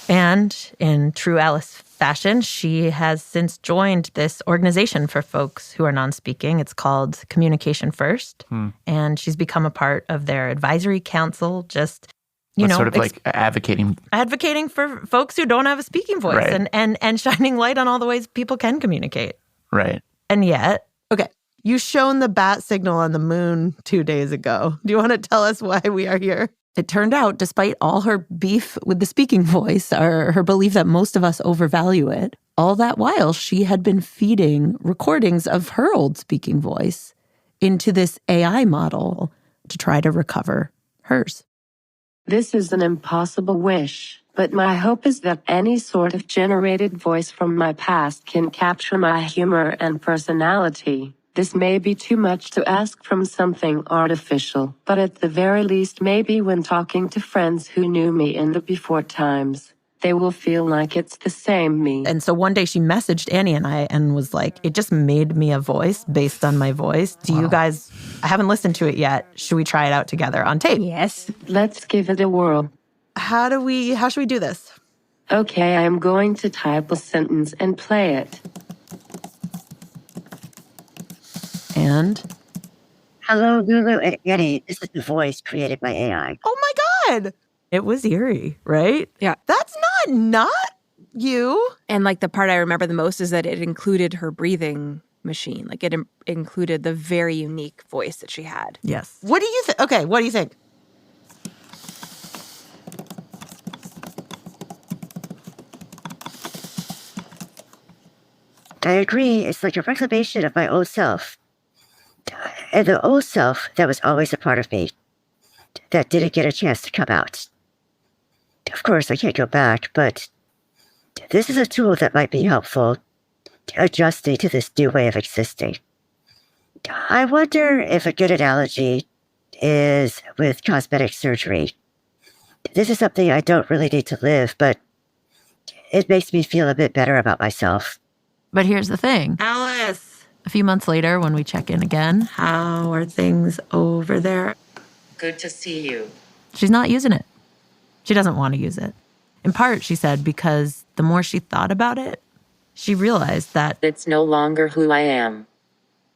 And in true Alice fashion, she has since joined this organization for folks who are non-speaking. It's called Communication First. And she's become a part of their advisory council, just, sort of like advocating for folks who don't have a speaking voice, Right. and shining light on all the ways people can communicate. Right. And yet, Okay, you shone the bat signal on the moon 2 days ago. Do you want to tell us why we are here? it turned out, despite all her beef with the speaking voice, or her belief that most of us overvalue it, all that while she had been feeding recordings of her old speaking voice into this AI model to try to recover hers. This is an impossible wish, but my hope is that any sort of generated voice from my past can capture my humor and personality. This may be too much to ask from something artificial, but at the very least, maybe when talking to friends who knew me in the before times, they will feel like it's the same me. And so one day she messaged Annie and I and was like, it just made me a voice based on my voice. Do you guys, I haven't listened to it yet. Should we try it out together on tape? Yes. Let's give it a whirl. How should we do this? Okay, I'm going to type a sentence and play it. And? Hello, Lulu and Eddie. This is the voice created by AI. Oh my God. It was eerie, right? Yeah. That's not you. And like the part I remember the most is that it included her breathing machine. Like it included the very unique voice that she had. Yes. What do you think? Okay, what do you think? I agree. It's like a reclamation of my old self. And the old self that was always a part of me that didn't get a chance to come out. Of course, I can't go back, but this is a tool that might be helpful adjusting to this new way of existing. I wonder if a good analogy is with cosmetic surgery. This is something I don't really need to live, but it makes me feel a bit better about myself. But here's the thing. Alice. A few months later, when we check in again, how are things over there? Good to see you. She's not using it. She doesn't want to use it. In part, she said, because the more she thought about it, she realized that it's no longer who I am.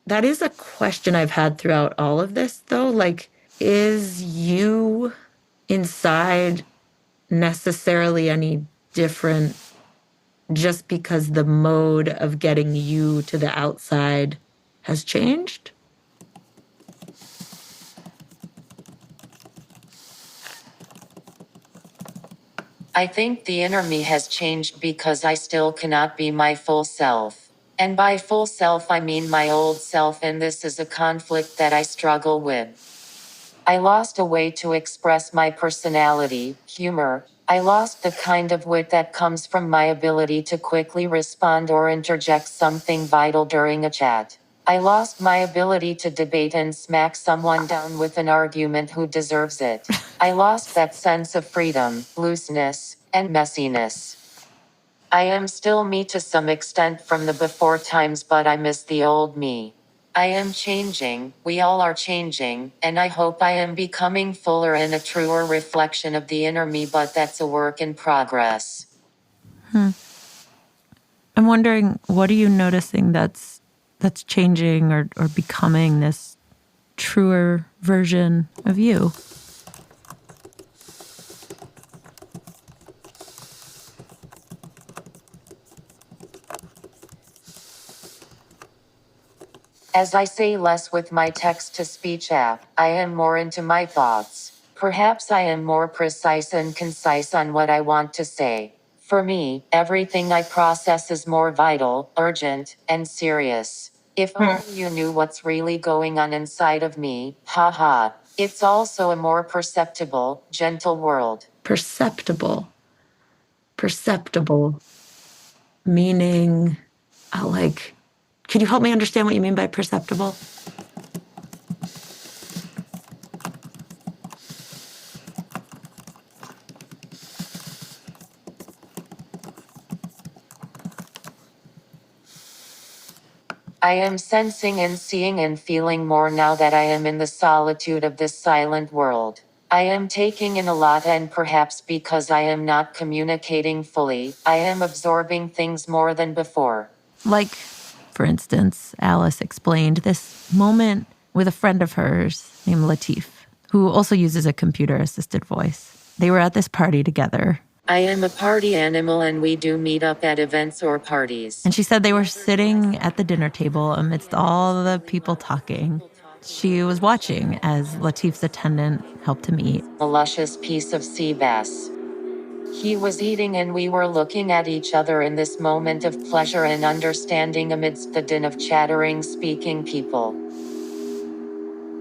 That is a question I've had throughout all of this, though. Like, is you inside necessarily any different just because the mode of getting you to the outside has changed? I think the inner me has changed because I still cannot be my full self. And by full self, I mean my old self, and this is a conflict that I struggle with. I lost a way to express my personality, humor. I lost the kind of wit that comes from my ability to quickly respond or interject something vital during a chat. I lost my ability to debate and smack someone down with an argument who deserves it. I lost that sense of freedom, looseness, and messiness. I am still me to some extent from the before times, but I miss the old me. I am changing, we all are changing, and I hope I am becoming fuller and a truer reflection of the inner me, but that's a work in progress. I'm wondering, what are you noticing that's changing or becoming this truer version of you? As I say less with my text-to-speech app, I am more into my thoughts. Perhaps I am more precise and concise on what I want to say. For me, everything I process is more vital, urgent, and serious. If only you knew what's really going on inside of me, haha. It's also a more perceptible, gentle world. Perceptible. Meaning, could you help me understand what you mean by perceptible? I am sensing and seeing and feeling more now that I am in the solitude of this silent world. I am taking in a lot, and perhaps because I am not communicating fully, I am absorbing things more than before. Like, for instance, Alice explained this moment with a friend of hers named Latif, who also uses a computer-assisted voice. They were at this party together. I am a party animal, and we do meet up at events or parties. And she said they were sitting at the dinner table amidst all the people talking. She was watching as Latif's attendant helped him eat. A luscious piece of sea bass. He was eating, and we were looking at each other in this moment of pleasure and understanding amidst the din of chattering, speaking people.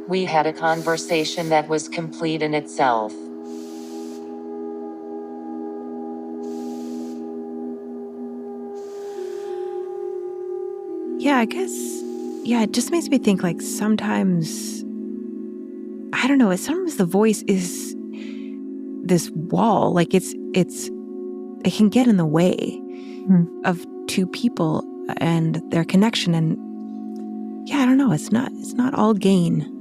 We had a conversation that was complete in itself. Yeah, I guess, it just makes me think, like, sometimes, I don't know, sometimes the voice is this wall, like it can get in the way of two people and their connection, and I don't know, it's not all gain.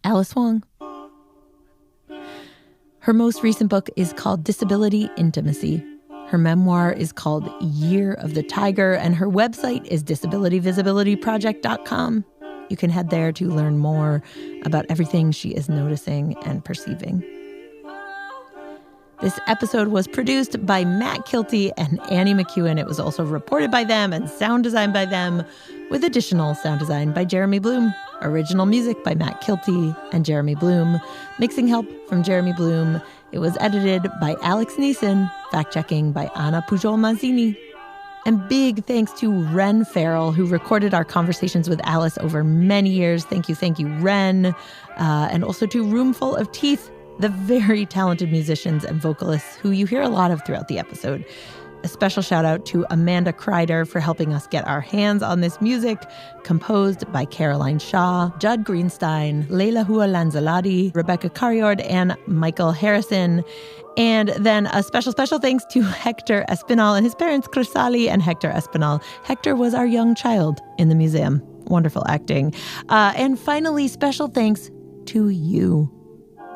Alice Wong. Her most recent book is called Disability Intimacy. Her memoir is called Year of the Tiger, and her website is disabilityvisibilityproject.com. You can head there to learn more about everything she is noticing and perceiving. This episode was produced by Matt Kielty and Annie McEwen. It was also reported by them and sound designed by them, with additional sound design by Jeremy Bloom. Original music by Matt Kielty and Jeremy Bloom. Mixing help from Jeremy Bloom. It was edited by Alex Neeson. Fact-checking by Anna Pujol-Mazzini. And big thanks to Wren Farrell, who recorded our conversations with Alice over many years. Thank you, Wren. And also to Roomful of Teeth, the very talented musicians and vocalists who you hear a lot of throughout the episode. A special shout out to Amanda Crider for helping us get our hands on this music, composed by Caroline Shaw, Judd Greenstein, Leilihua Lanzilotti, Rebekka Karijord, and Michael Harrison. And then a special thanks to Hector Espinal and his parents, Crisaly and Hector Espinal. Hector was our young child in the museum. Wonderful acting. And finally, special thanks to you,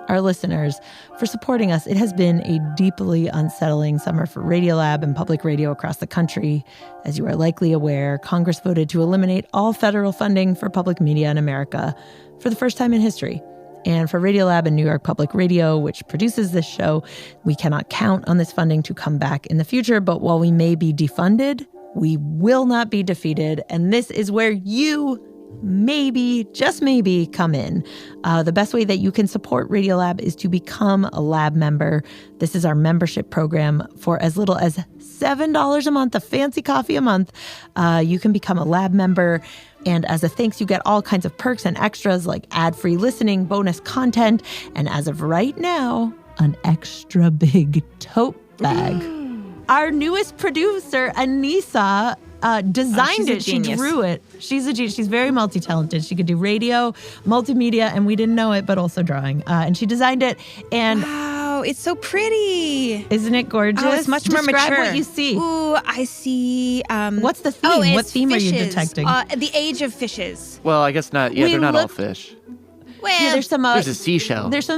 our listeners, for supporting us. It has been a deeply unsettling summer for Radiolab and public radio across the country. As you are likely aware, Congress voted to eliminate all federal funding for public media in America for the first time in history. And for Radiolab and New York Public Radio, which produces this show, we cannot count on this funding to come back in the future. But while we may be defunded, we will not be defeated. And this is where you maybe, just maybe, come in. The best way that you can support Radiolab is to become a lab member. This is our membership program. For as little as $7 a month, a fancy coffee a month, you can become a lab member. And as a thanks, you get all kinds of perks and extras like ad-free listening, bonus content, and as of right now, an extra big tote bag. Our newest producer, Anissa, designed it. She drew it. She's a genius. She's very multi-talented. She could do radio, multimedia, and we didn't know it, but also drawing. And she designed it. And wow, it's so pretty. Isn't it gorgeous? Oh, it's much more mature. Describe what you see. Ooh, I see. What's the theme? Oh, what theme fishes. Are you detecting? The age of fishes. Well, I guess not. Yeah, they're not all fish. Well, yeah, there's some. There's a seashell. There's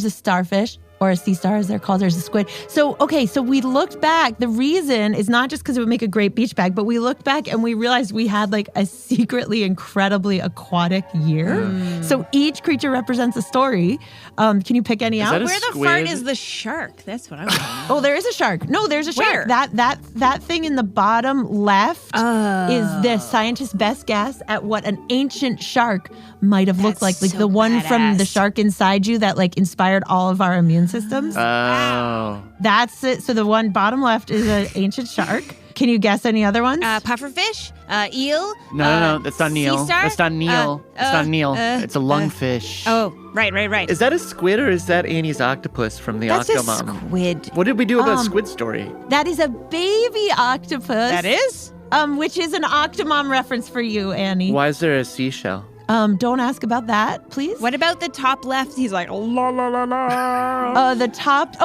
a starfish. or a sea star as they're called, there's a squid. So, okay, so we looked back. The reason is not just because it would make a great beach bag, but we looked back and we realized we had like a secretly incredibly aquatic year. So each creature represents a story. Can you pick any out? Where the fart is the shark? That's what I want to know. Oh, there is a shark. No, there's a shark. That thing in the bottom left is the scientist's best guess at what an ancient shark might have looked like. Like the one from the shark inside you that like inspired all of our immune systems. Oh. That's it. So the one bottom left is an ancient shark. Can you guess any other ones? Pufferfish, eel. No, that's not Neil. Sea star? That's not Neil. It's not Neil. It's a lungfish. Oh, right. Is that a squid or is that Annie's octopus from the That's a Octomom? squid. What did we do about Squid Story? That is a baby octopus. That is? Which is an Octomom reference for you, Annie. Why is there a seashell? Don't ask about that, please. What about the top left? He's like, la la la la. The top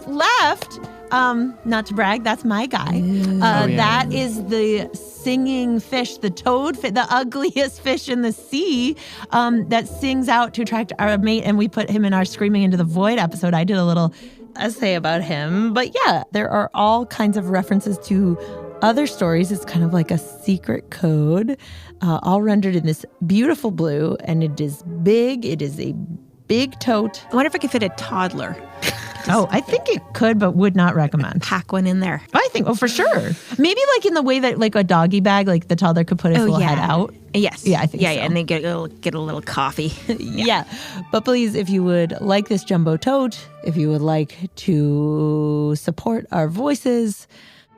left. Not to brag, that's my guy. That is the singing fish, the toadfish, the ugliest fish in the sea, that sings out to attract our mate, and we put him in our Screaming Into the Void episode. I did a little essay about him, but yeah, there are all kinds of references to other stories. It's kind of like a secret code, all rendered in this beautiful blue, and it is big. It is a big tote. I wonder if it could fit a toddler. Oh, I think it could, but would not recommend. Pack one in there. I think, for sure. Maybe like in the way that like a doggy bag, like the toddler could put his little head out. Yes. Yeah, I think so. Yeah, and they get a little coffee. Yeah. But please, if you would like this jumbo tote, if you would like to support our voices,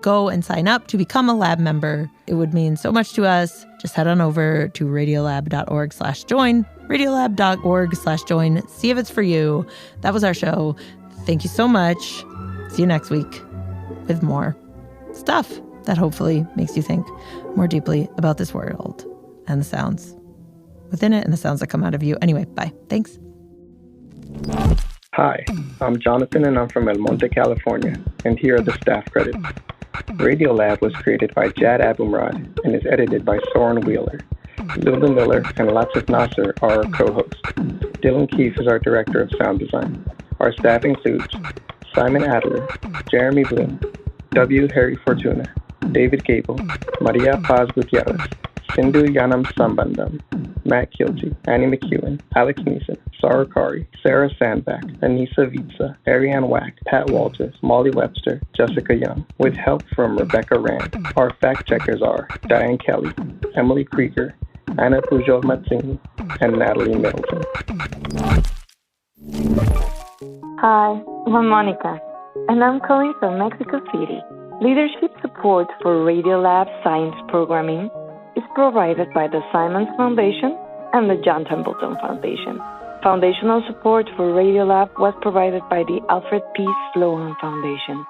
go and sign up to become a lab member. It would mean so much to us. Just head on over to radiolab.org/join, radiolab.org/join. See if it's for you. That was our show. Thank you so much. See you next week with more stuff that hopefully makes you think more deeply about this world and the sounds within it and the sounds that come out of you. Anyway, bye. Thanks. Hi, I'm Jonathan and I'm from El Monte, California, and here are the staff credits. Radiolab was created by Jad Abumrad and is edited by Soren Wheeler. Lilda Miller and Latif Nasser are our co-hosts. Dylan Keefe is our director of sound design. Our staff includes Simon Adler, Jeremy Bloom, W. Harry Fortuna, David Gable, Maria Paz Gutierrez, Sindhu Yanam Sambandam, Matt Kielty, Annie McEwen, Alex Neeson, Sarah Kari, Sarah Sandback, Anissa Vitsa, Ariane Wack, Pat Walters, Molly Webster, Jessica Young, with help from Rebekka Rand. Our fact checkers are Diane Kelly, Emily Krieger, Anna Pujol Mazzini, and Natalie Middleton. Hi, I'm Monica, and I'm calling from Mexico City. Leadership support for Radiolab Science Programming is provided by the Simons Foundation and the John Templeton Foundation. Foundational support for Radiolab was provided by the Alfred P. Sloan Foundation.